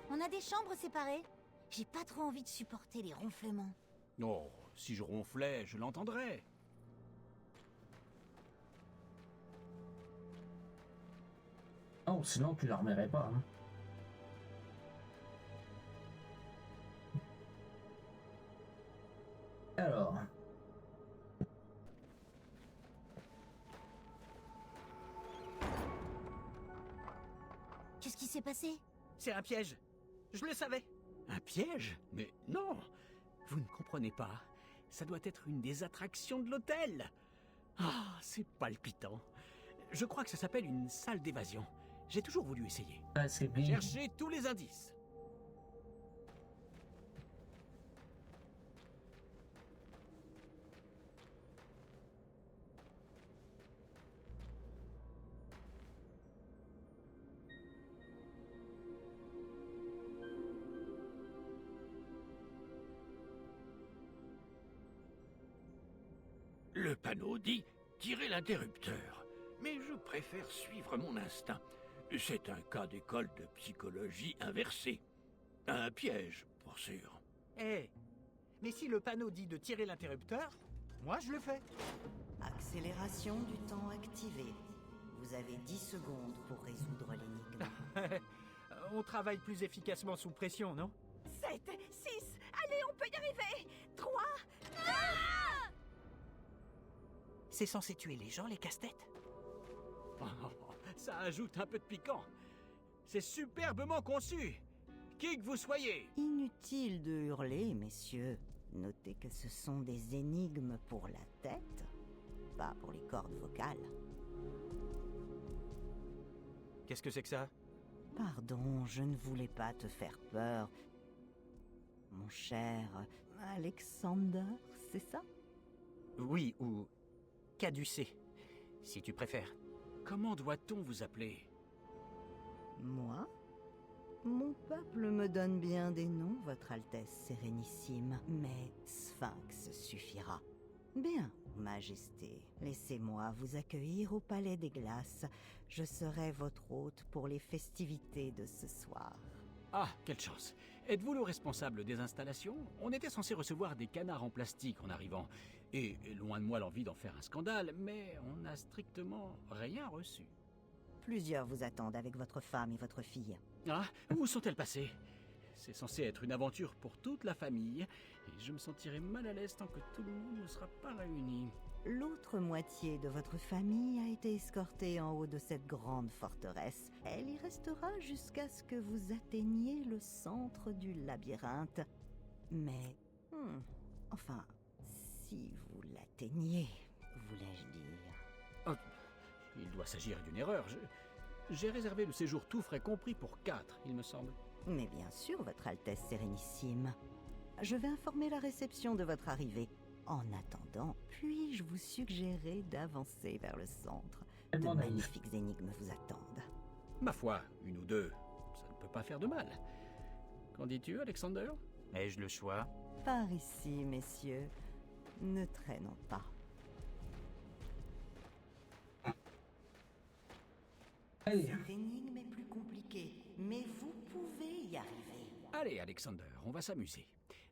On a des chambres séparées? J'ai pas trop envie de supporter les ronflements. Oh, si je ronflais, je l'entendrais. Oh, sinon tu la remettrais pas. Hein. Alors. Qu'est-ce qui s'est passé? C'est un piège. Je le savais. Un piège? Mais non! Vous ne comprenez pas. Ça doit être une des attractions de l'hôtel. Ah, c'est palpitant. Je crois que ça s'appelle une salle d'évasion. J'ai toujours voulu essayer. Ah, c'est bien. Cherchez tous les indices. Le panneau dit « Tirer l'interrupteur ». Mais je préfère suivre mon instinct. C'est un cas d'école de psychologie inversée. Un piège, pour sûr. Eh, mais si le panneau dit de tirer l'interrupteur, moi je le fais. Accélération du temps activée. Vous avez 10 secondes pour résoudre l'énigme. On travaille plus efficacement sous pression, non? 7, 6, allez, on peut y arriver. 3, C'est censé tuer les gens, les casse-têtes? Oh, ça ajoute un peu de piquant. C'est superbement conçu. Qui que vous soyez. Inutile de hurler, messieurs. Notez que ce sont des énigmes pour la tête. pas pour les cordes vocales. Qu'est-ce que c'est que ça? Pardon, je ne voulais pas te faire peur. Mon cher Alexander, c'est ça? Oui, ou caducé, si tu préfères. Comment doit-on vous appeler? Moi? Mon peuple me donne bien des noms, Votre Altesse Sérénissime, mais Sphinx suffira. Bien, Majesté, laissez-moi vous accueillir au Palais des Glaces. Je serai votre hôte pour les festivités de ce soir. Ah, quelle chance! Êtes-vous le responsable des installations? On était censé recevoir des canards en plastique en arrivant. Et loin de moi l'envie d'en faire un scandale, mais on n'a strictement rien reçu. Plusieurs vous attendent avec votre femme et votre fille. Ah, où sont-elles passées? C'est censé être une aventure pour toute la famille, et je me sentirai mal à l'aise tant que tout le monde ne sera pas réuni. L'autre moitié de votre famille a été escortée en haut de cette grande forteresse. Elle y restera jusqu'à ce que vous atteigniez le centre du labyrinthe. Mais, enfin, si vous l'atteignez, voulais-je dire. Oh, il doit s'agir d'une erreur. J'ai réservé le séjour tout frais compris pour 4, il me semble. Mais bien sûr, Votre Altesse Sérénissime. Je vais informer la réception de votre arrivée. En attendant, puis-je vous suggérer d'avancer vers le centre? De magnifiques énigmes vous attendent. Ma foi, une ou deux, ça ne peut pas faire de mal. Qu'en dis-tu, Alexander? Ai-je le choix? Par ici, messieurs. Ne traînons pas. Cette énigme est plus compliquée, mais vous pouvez y arriver. Allez, Alexander, on va s'amuser.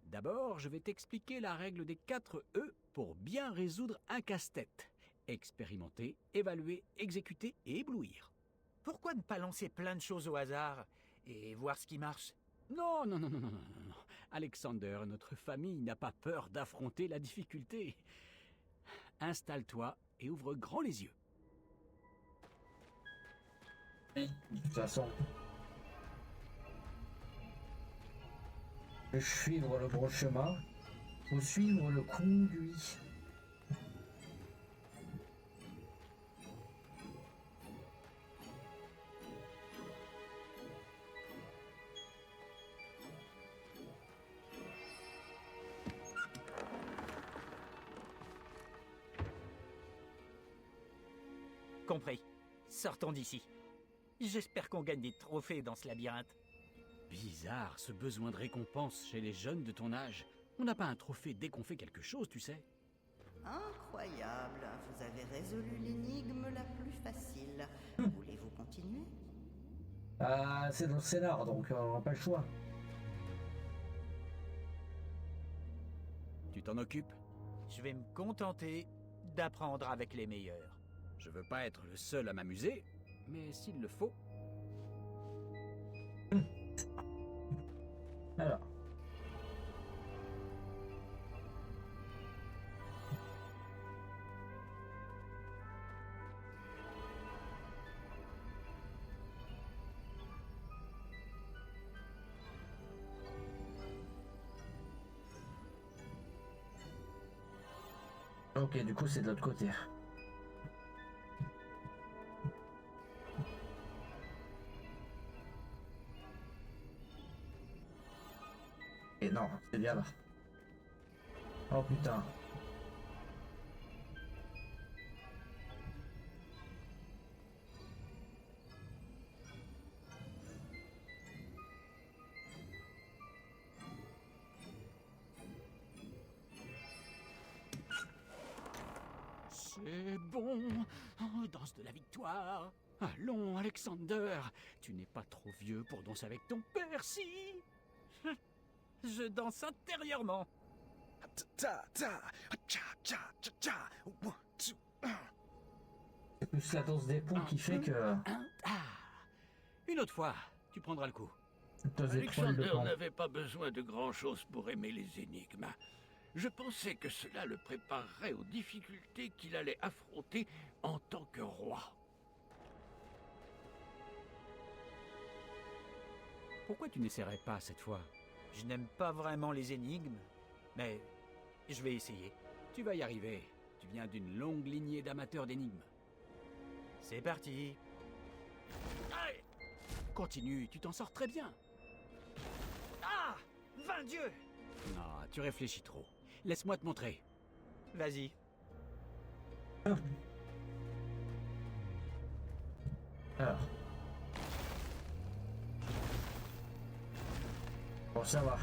D'abord, je vais t'expliquer la règle des 4 E pour bien résoudre un casse-tête. Expérimenter, évaluer, exécuter et éblouir. Pourquoi ne pas lancer plein de choses au hasard et voir ce qui marche? Non. Alexander, notre famille n'a pas peur d'affronter la difficulté. Installe-toi et ouvre grand les yeux. De toute façon, je vais suivre le bon chemin, faut suivre le conduit. Compris. Sortons d'ici. J'espère qu'on gagne des trophées dans ce labyrinthe. Bizarre, ce besoin de récompense chez les jeunes de ton âge. On n'a pas un trophée dès qu'on fait quelque chose, tu sais. Incroyable, vous avez résolu l'énigme la plus facile. Voulez-vous continuer? C'est dans le scénar, donc on n'a pas le choix. Tu t'en occupes? Je vais me contenter d'apprendre avec les meilleurs. Je veux pas être le seul à m'amuser, mais s'il le faut... Alors. Ok, du coup c'est de l'autre côté. Et non, c'est bien là. Oh putain. C'est bon. Oh, danse de la victoire. Allons, Alexander. Tu n'es pas trop vieux pour danser avec ton père, si? Je danse intérieurement. C'est plus la danse des ponts qui fait que... Une autre fois, tu prendras le coup. Alexander n'avait pas besoin de grand-chose pour aimer les énigmes. Je pensais que cela le préparerait aux difficultés qu'il allait affronter en tant que roi. Pourquoi tu n'essaierais pas cette fois? Je n'aime pas vraiment les énigmes, mais je vais essayer. Tu vas y arriver. Tu viens d'une longue lignée d'amateurs d'énigmes. C'est parti. Aïe! Continue, tu t'en sors très bien. Ah! 20 dieux! Non, tu réfléchis trop. Laisse-moi te montrer. Vas-y. Alors. Bon, ça va.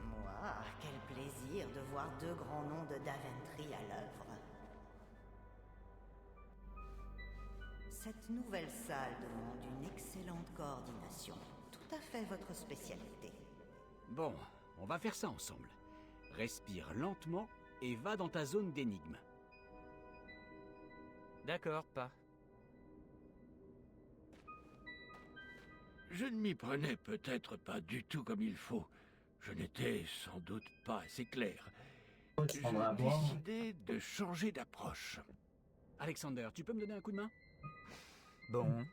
Moi, quel plaisir de voir deux grands noms de Daventry à l'œuvre. Cette nouvelle salle demande une excellente coordination. Tout à fait votre spécialité. Bon, on va faire ça ensemble. Respire lentement et va dans ta zone d'énigmes. D'accord, pas. Je ne m'y prenais peut-être pas du tout comme il faut. Je n'étais sans doute pas assez clair. J'ai décidé de changer d'approche. Alexander, tu peux me donner un coup de main? Bon.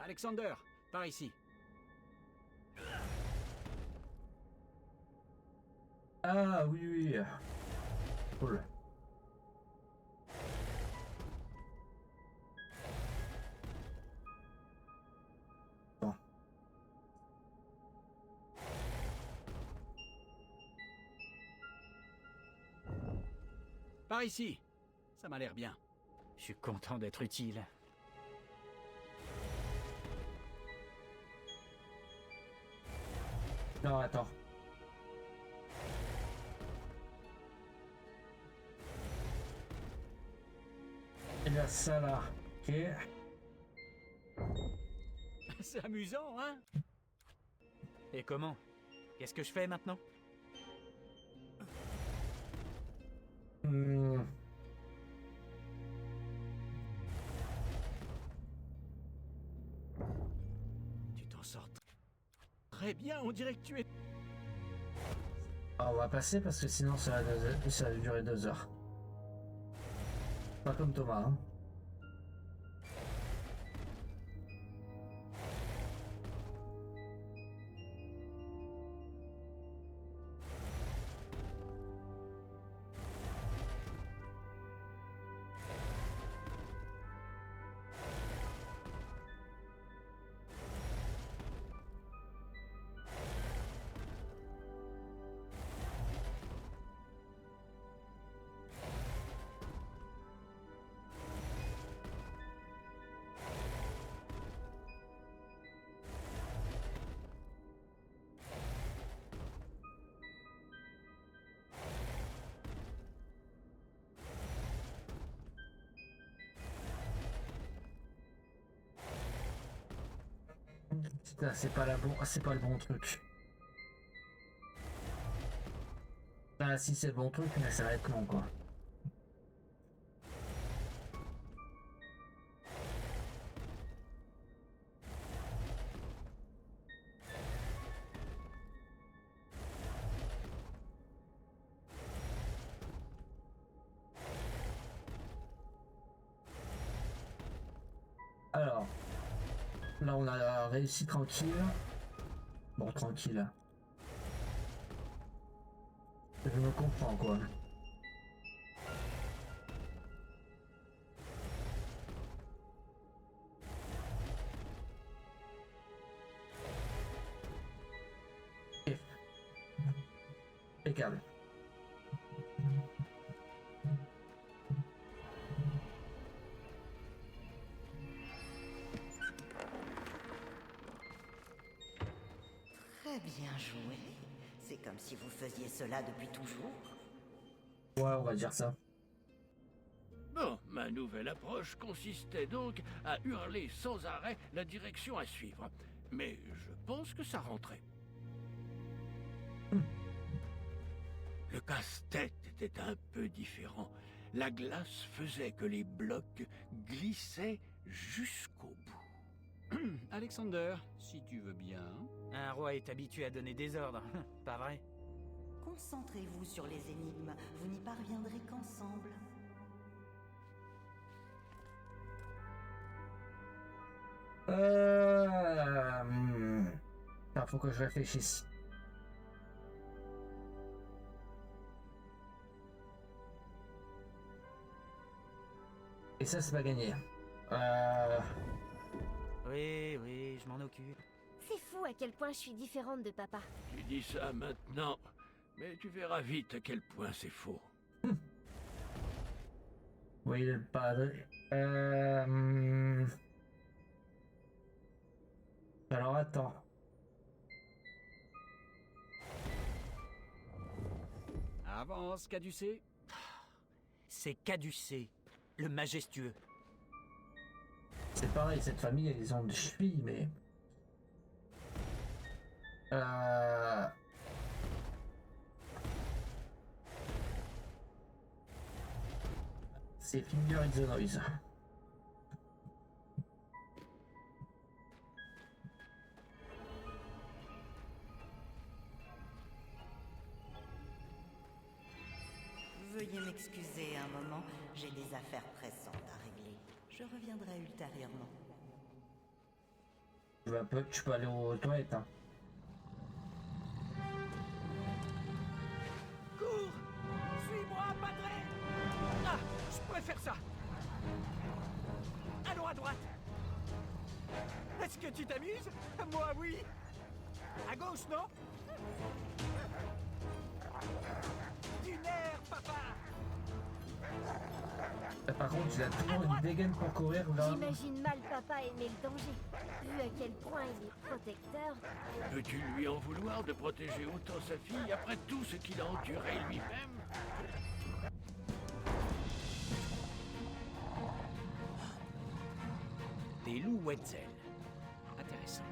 Alexander, par ici. Ah oui, oui. Cool. Bon. Par ici. Ça m'a l'air bien. Je suis content d'être utile. Non, attends. Il y a ça là. Ok. C'est amusant, hein? Et comment? Qu'est-ce que je fais maintenant? Hmm. Tu t'en sors très bien, on dirait que tu es... Ah, on va passer parce que sinon ça va durer 2 heures. Pas comme Thomas, hein. Putain, c'est pas le bon truc. Ah si, c'est le bon truc, mais ça va être long quoi. Alors, là on a réussi tranquille. Bon, tranquille. Je me comprends quoi. Ok. Impeccable. Très bien joué. C'est comme si vous faisiez cela depuis toujours. Ouais, on va dire ça. Bon, ma nouvelle approche consistait donc à hurler sans arrêt la direction à suivre. Mais je pense que ça rentrait. Le casse-tête était un peu différent. La glace faisait que les blocs glissaient jusqu'au bout. Alexander, si tu veux bien. Un roi est habitué à donner des ordres, pas vrai? Concentrez-vous sur les énigmes, vous n'y parviendrez qu'ensemble. Faut que je réfléchisse. Et ça, c'est pas gagné. Oui, je m'en occupe. C'est fou à quel point je suis différente de papa. Tu dis ça maintenant, mais tu verras vite à quel point c'est faux. Oui, le padre. Alors attends. Avance, Caducé. C'est Caducé, le majestueux. C'est pareil, cette famille, ils ont des chevilles, mais... C'est Finger in the Noise. Veuillez m'excuser un moment, j'ai des affaires pressantes à régler. Je reviendrai ultérieurement. Tu peux aller aux toilettes, hein. Cours! Suis-moi, Padré! Ah, je préfère ça! Allons à droite! Est-ce que tu t'amuses? Moi, oui! À gauche, non? Du nerf, papa! Par contre, il a toujours une dégaine pour courir, là. J'imagine mal papa aimer le danger. Vu à quel point il est protecteur. Peux-tu lui en vouloir de protéger autant sa fille après tout ce qu'il a enduré lui-même? Des loups Wetzel. Intéressant.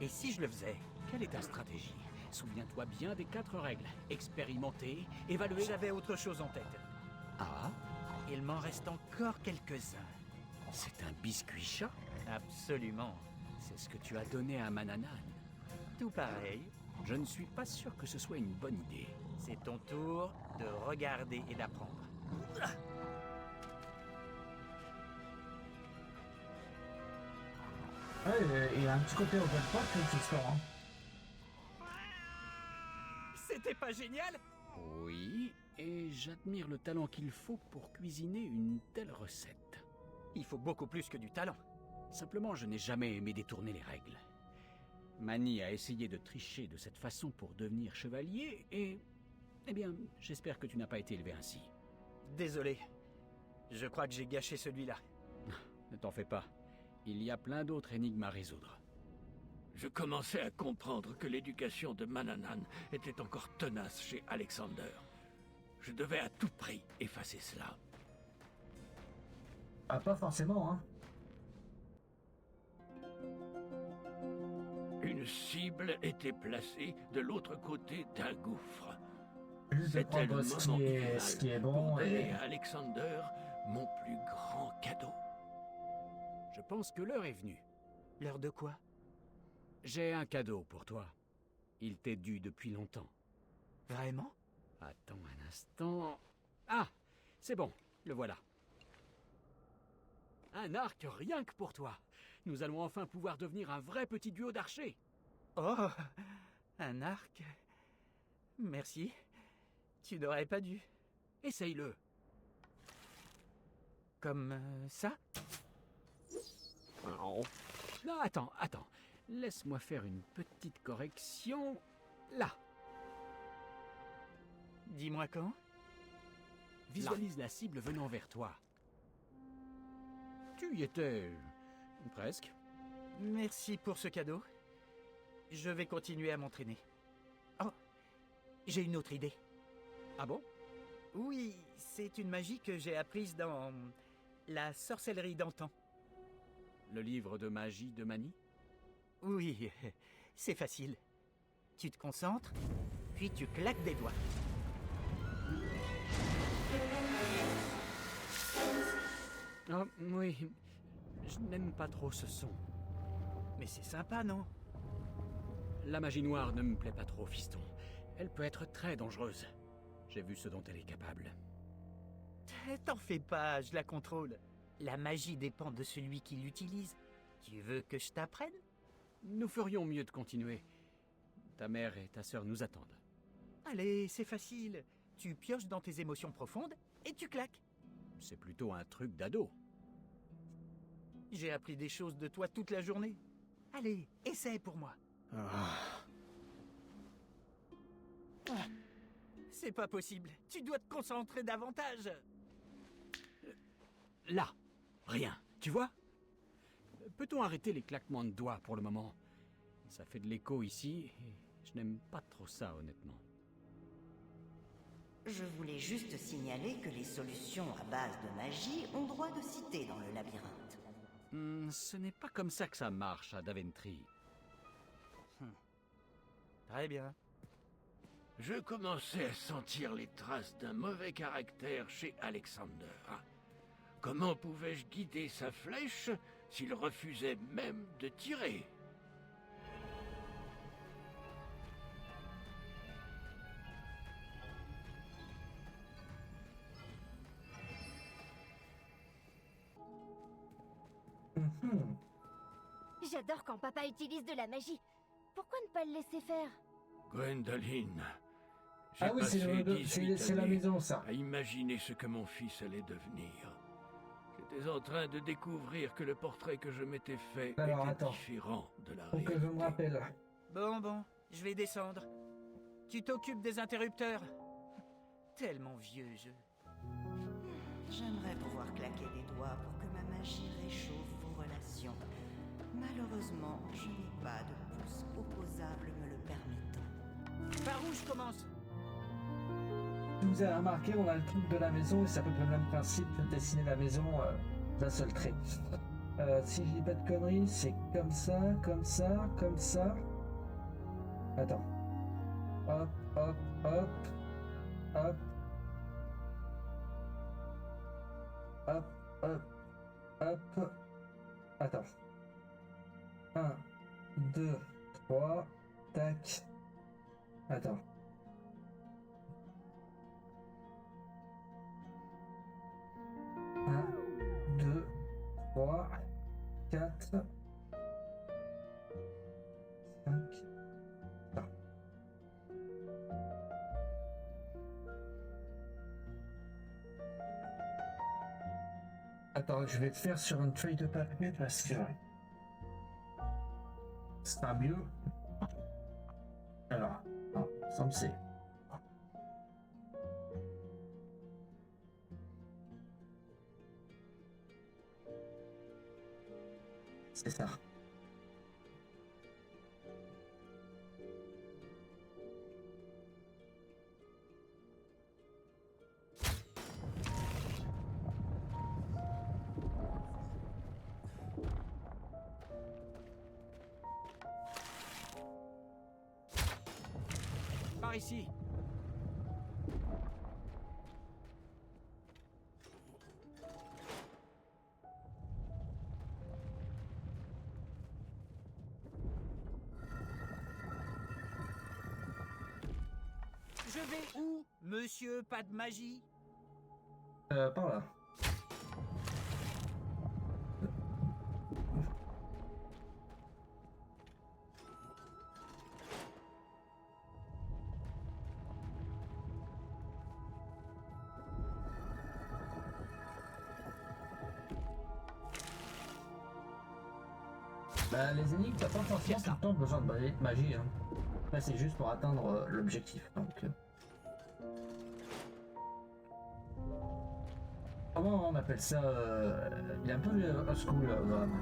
Et si je le faisais? Quelle est ta stratégie? Souviens-toi bien des 4 règles. Expérimenter, évaluer... J'avais autre chose en tête. Ah? Il m'en reste encore quelques-uns. C'est un biscuit chat? Absolument. C'est ce que tu as donné à Mananan. Tout pareil. Je ne suis pas sûr que ce soit une bonne idée. C'est ton tour de regarder et d'apprendre. Ouais, il a un petit côté open pot, cette histoire, hein. C'était pas génial? Oui, et j'admire le talent qu'il faut pour cuisiner une telle recette. Il faut beaucoup plus que du talent. Simplement, je n'ai jamais aimé détourner les règles. Manny a essayé de tricher de cette façon pour devenir chevalier et... Eh bien, j'espère que tu n'as pas été élevé ainsi. Désolé. Je crois que j'ai gâché celui-là. Ne t'en fais pas. Il y a plein d'autres énigmes à résoudre. Je commençais à comprendre que l'éducation de Mananan était encore tenace chez Alexander. Je devais à tout prix effacer cela. Ah, pas forcément, hein. Une cible était placée de l'autre côté d'un gouffre. Juste de C'était le prendre moment idéal ce qui est bon pour donner et... à Alexander mon plus grand cadeau. Je pense que l'heure est venue. L'heure de quoi? J'ai un cadeau pour toi. Il t'est dû depuis longtemps. Vraiment? Attends un instant... Ah! C'est bon, le voilà. Un arc rien que pour toi. Nous allons enfin pouvoir devenir un vrai petit duo d'archers. Oh! Un arc? Merci. Tu n'aurais pas dû. Essaye-le. Comme ça? Non, attends. Laisse-moi faire une petite correction. Là. Dis-moi quand? Visualise la cible venant vers toi. Tu y étais... presque. Merci pour ce cadeau. Je vais continuer à m'entraîner. Oh, j'ai une autre idée. Ah bon? Oui, c'est une magie que j'ai apprise dans la sorcellerie d'antan. Le livre de magie de Manny? Oui, c'est facile. Tu te concentres, puis puis tu claques des doigts. Oh, oui. Je n'aime pas trop ce son. Mais c'est sympa, non? La magie noire ne me plaît pas trop, fiston. Elle peut être très dangereuse. J'ai vu ce dont elle est capable. T'en fais pas, je la contrôle. La magie dépend de celui qui l'utilise. Tu veux que je t'apprenne? Nous ferions mieux de continuer. Ta mère et ta sœur nous attendent. Allez, c'est facile. Tu pioches dans tes émotions profondes et tu claques. C'est plutôt un truc d'ado. J'ai appris des choses de toi toute la journée. Allez, essaie pour moi. C'est pas possible. Tu dois te concentrer davantage. Là, rien, tu vois? Peut-on arrêter les claquements de doigts pour le moment? Ça fait de l'écho ici, et je n'aime pas trop ça, honnêtement. Je voulais juste signaler que les solutions à base de magie ont droit de cité dans le labyrinthe. Ce n'est pas comme ça que ça marche à Daventry. Très bien. Je commençais à sentir les traces d'un mauvais caractère chez Alexander. Comment pouvais-je guider sa flèche s'il refusait même de tirer? J'adore quand papa utilise de la magie. Pourquoi ne pas le laisser faire? Gwendoline, j'ai Ah oui, passé c'est 18 la années maison, ça. à imaginer ce que mon fils allait devenir. J'étais en train de découvrir que le portrait que je m'étais fait Alors, était attends. différent de la Faut que je me rappelle. Bon, je vais descendre. Tu t'occupes des interrupteurs. Tellement vieux jeu. J'aimerais pouvoir claquer des doigts pour que ma magie réchauffe vos relations. Malheureusement, je n'ai pas de pouce opposable me le permettant. Par où je commence? Si vous avez remarqué, on a le truc de la maison et c'est à peu près le même principe de dessiner la maison d'un seul trait. Si je dis pas de conneries, c'est comme ça, comme ça, comme ça. Attends. Hop, hop, hop. Hop. Hop, hop, hop. Attends. 1, 2, 3. Tac. Attends. 1, 2, 3, 4, 5. Attends, je vais le faire sur une feuille de papier parce que c'est pas mieux. Alors, ça me sait. C'est ça. Par ici. Je vais où, monsieur pas de magie? Par là. Bah, les énigmes, t'as pas forcément tout le temps besoin de magie. Hein. Là, c'est juste pour atteindre l'objectif. Donc, comment on appelle ça? Il est un peu old school, vraiment.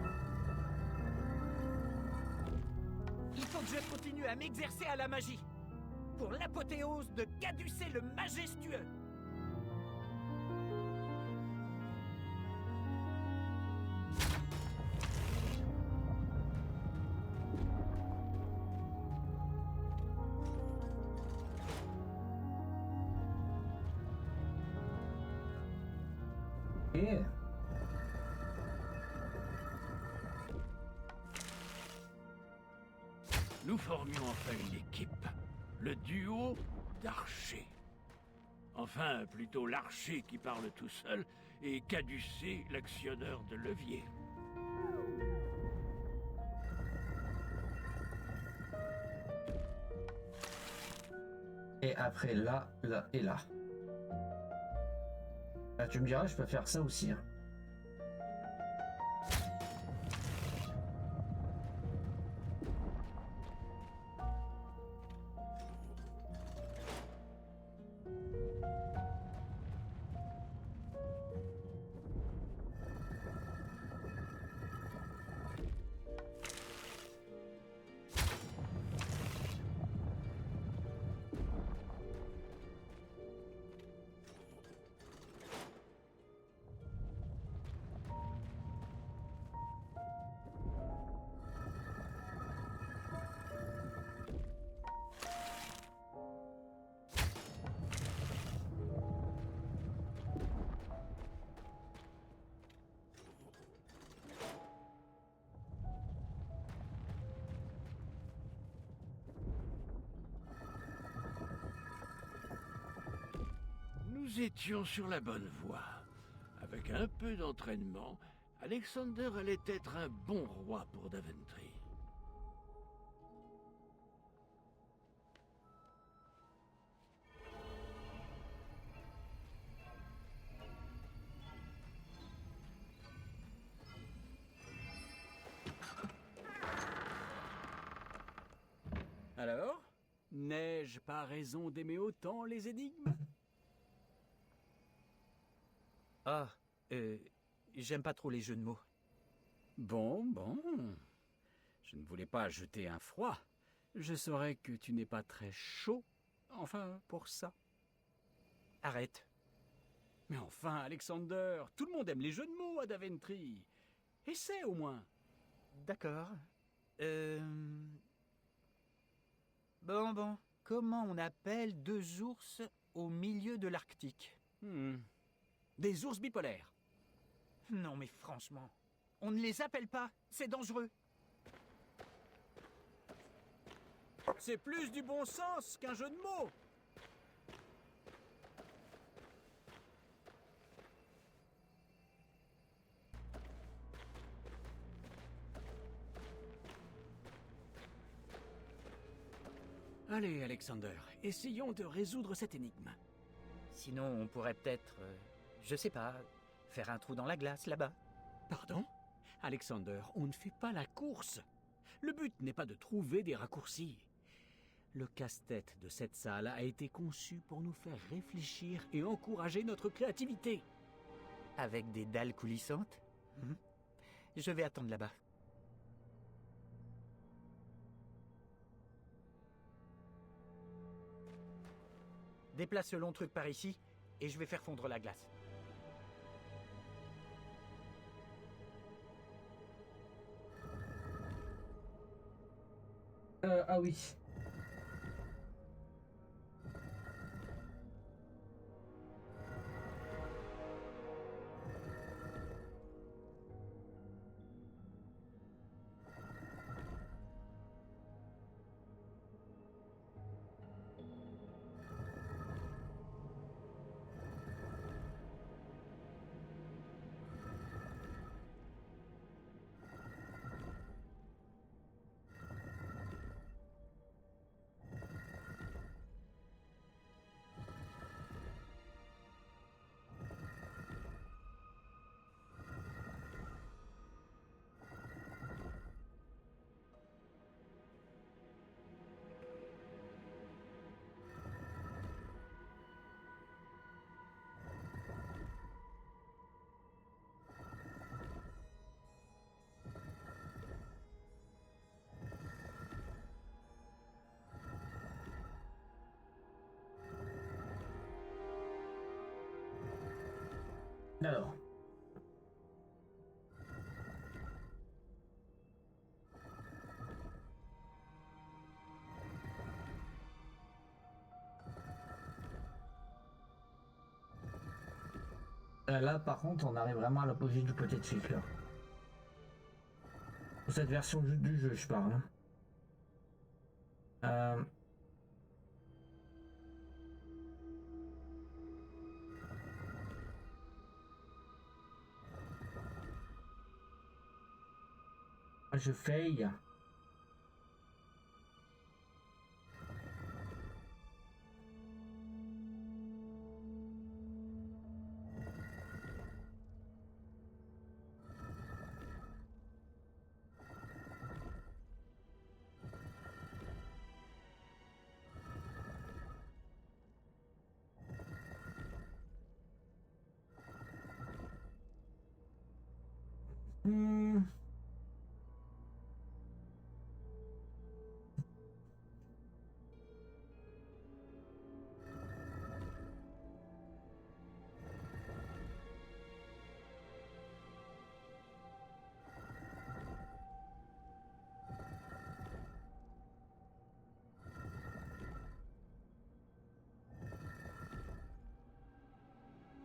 Il faut que je continue à m'exercer à la magie. Pour l'apothéose de Caducée le majestueux. Nous formions enfin une équipe. Le duo d'archers. Enfin, plutôt l'archer qui parle tout seul et Caducée, l'actionneur de levier. Et après là, là et là. Là, tu me diras, je peux faire ça aussi. Hein. Nous étions sur la bonne voie. Avec un peu d'entraînement, Alexander allait être un bon roi pour Daventry. Alors, n'ai-je pas raison d'aimer autant les énigmes? Ah, j'aime pas trop les jeux de mots. Bon, bon. Je ne voulais pas jeter un froid. Je saurais que tu n'es pas très chaud. Enfin, pour ça. Arrête. Mais enfin, Alexander, tout le monde aime les jeux de mots à Daventry. Essaie au moins. D'accord. Bon. Comment on appelle deux ours au milieu de l'Arctique? Des ours bipolaires. Non mais franchement, on ne les appelle pas, c'est dangereux. C'est plus du bon sens qu'un jeu de mots. Allez, Alexander, essayons de résoudre cette énigme. Sinon, on pourrait peut-être, je sais pas, faire un trou dans la glace là-bas. Pardon? Alexander, on ne fait pas la course. Le but n'est pas de trouver des raccourcis. Le casse-tête de cette salle a été conçu pour nous faire réfléchir et encourager notre créativité. Avec des dalles coulissantes? Je vais attendre là-bas. Déplace le long truc par ici, et je vais faire fondre la glace. Ah oui. Alors. Là, par contre, on arrive vraiment à l'opposé du côté de Seeker. Pour cette version du jeu, je parle. Je faille.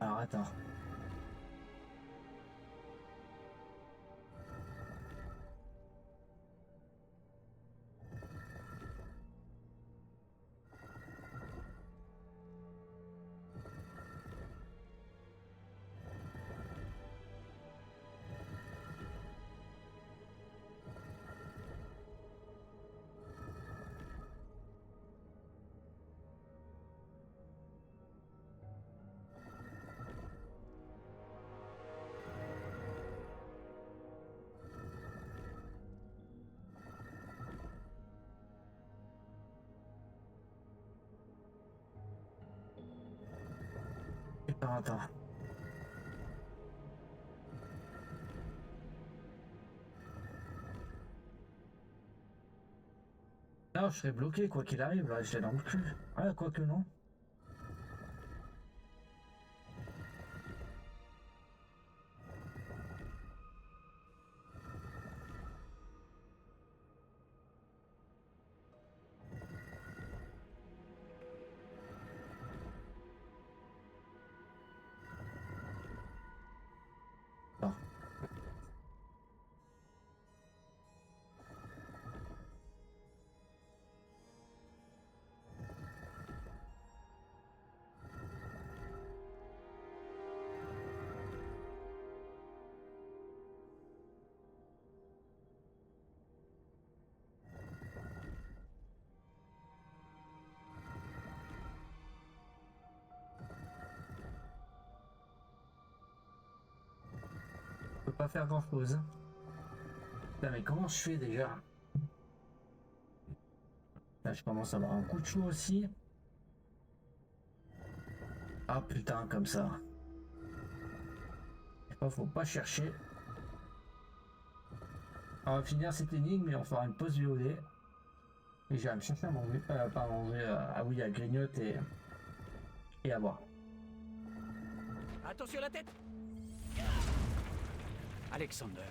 Alors attends. Attends. Là, je serais bloqué quoi qu'il arrive, là, je l'ai dans le cul. Ah, quoi que non. Je peux pas faire grand chose. Putain, mais comment je fais déjà? Là, je commence à avoir un coup de chaud aussi. Ah putain, comme ça. Faut pas chercher. On va finir cette énigme et on fera une pause VOD. Et j'irai me chercher à manger. Pas à manger. Ah oui, à grignoter et à boire. Attention à la tête! Alexander,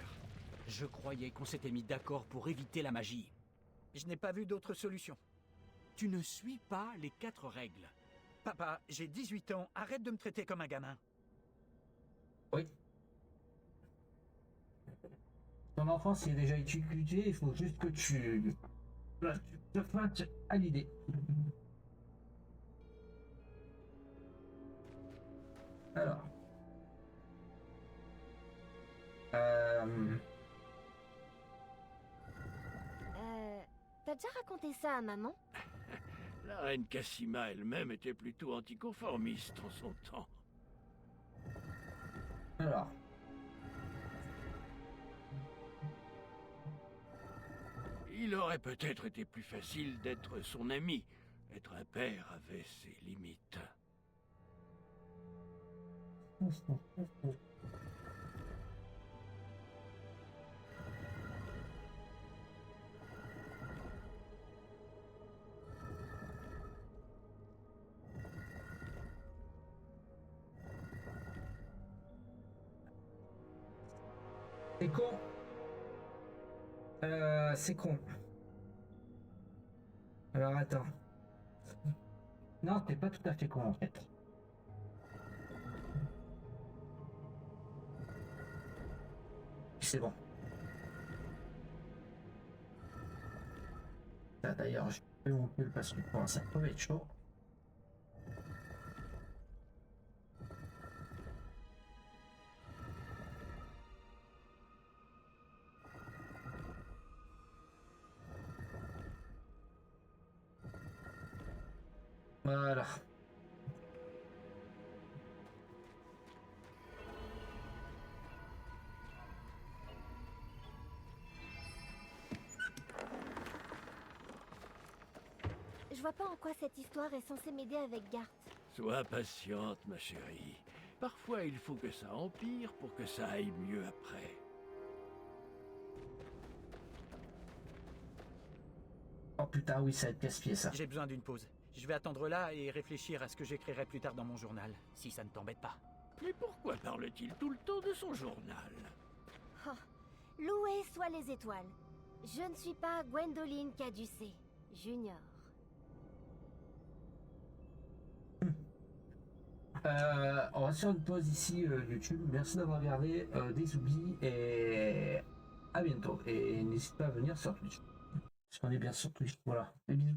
je croyais qu'on s'était mis d'accord pour éviter la magie. Je n'ai pas vu d'autre solution. Tu ne suis pas les 4 règles. Papa, j'ai 18 ans, arrête de me traiter comme un gamin. Oui. Ton enfance est déjà étudiée, il faut juste que tu te fasses à l'idée. Alors. T'as déjà raconté ça à maman? La reine Cassima elle-même était plutôt anticonformiste en son temps. Alors. Il aurait peut-être été plus facile d'être son ami. Être un père avait ses limites. C'est con. C'est con. Alors attends. Non, c'est pas tout à fait con en fait. c'est bon. Là, d'ailleurs, je vais mon pull parce que pour ça peut être chaud. Voilà. Je vois pas en quoi cette histoire est censée m'aider avec Garth. Sois patiente, ma chérie. Parfois, il faut que ça empire pour que ça aille mieux après. Oh putain, oui, ça va être casse-pied, ça. J'ai besoin d'une pause. Je vais attendre là et réfléchir à ce que j'écrirai plus tard dans mon journal, si ça ne t'embête pas. Mais pourquoi parle-t-il tout le temps de son journal? Oh, louées soient les étoiles. Je ne suis pas Gwendoline Caducée, Junior. On va faire une pause ici YouTube. Merci d'avoir regardé. Des oublis et à bientôt. Et n'hésite pas à venir sur Twitch. Parce qu'on est bien sur Twitch. Voilà. Des bisous.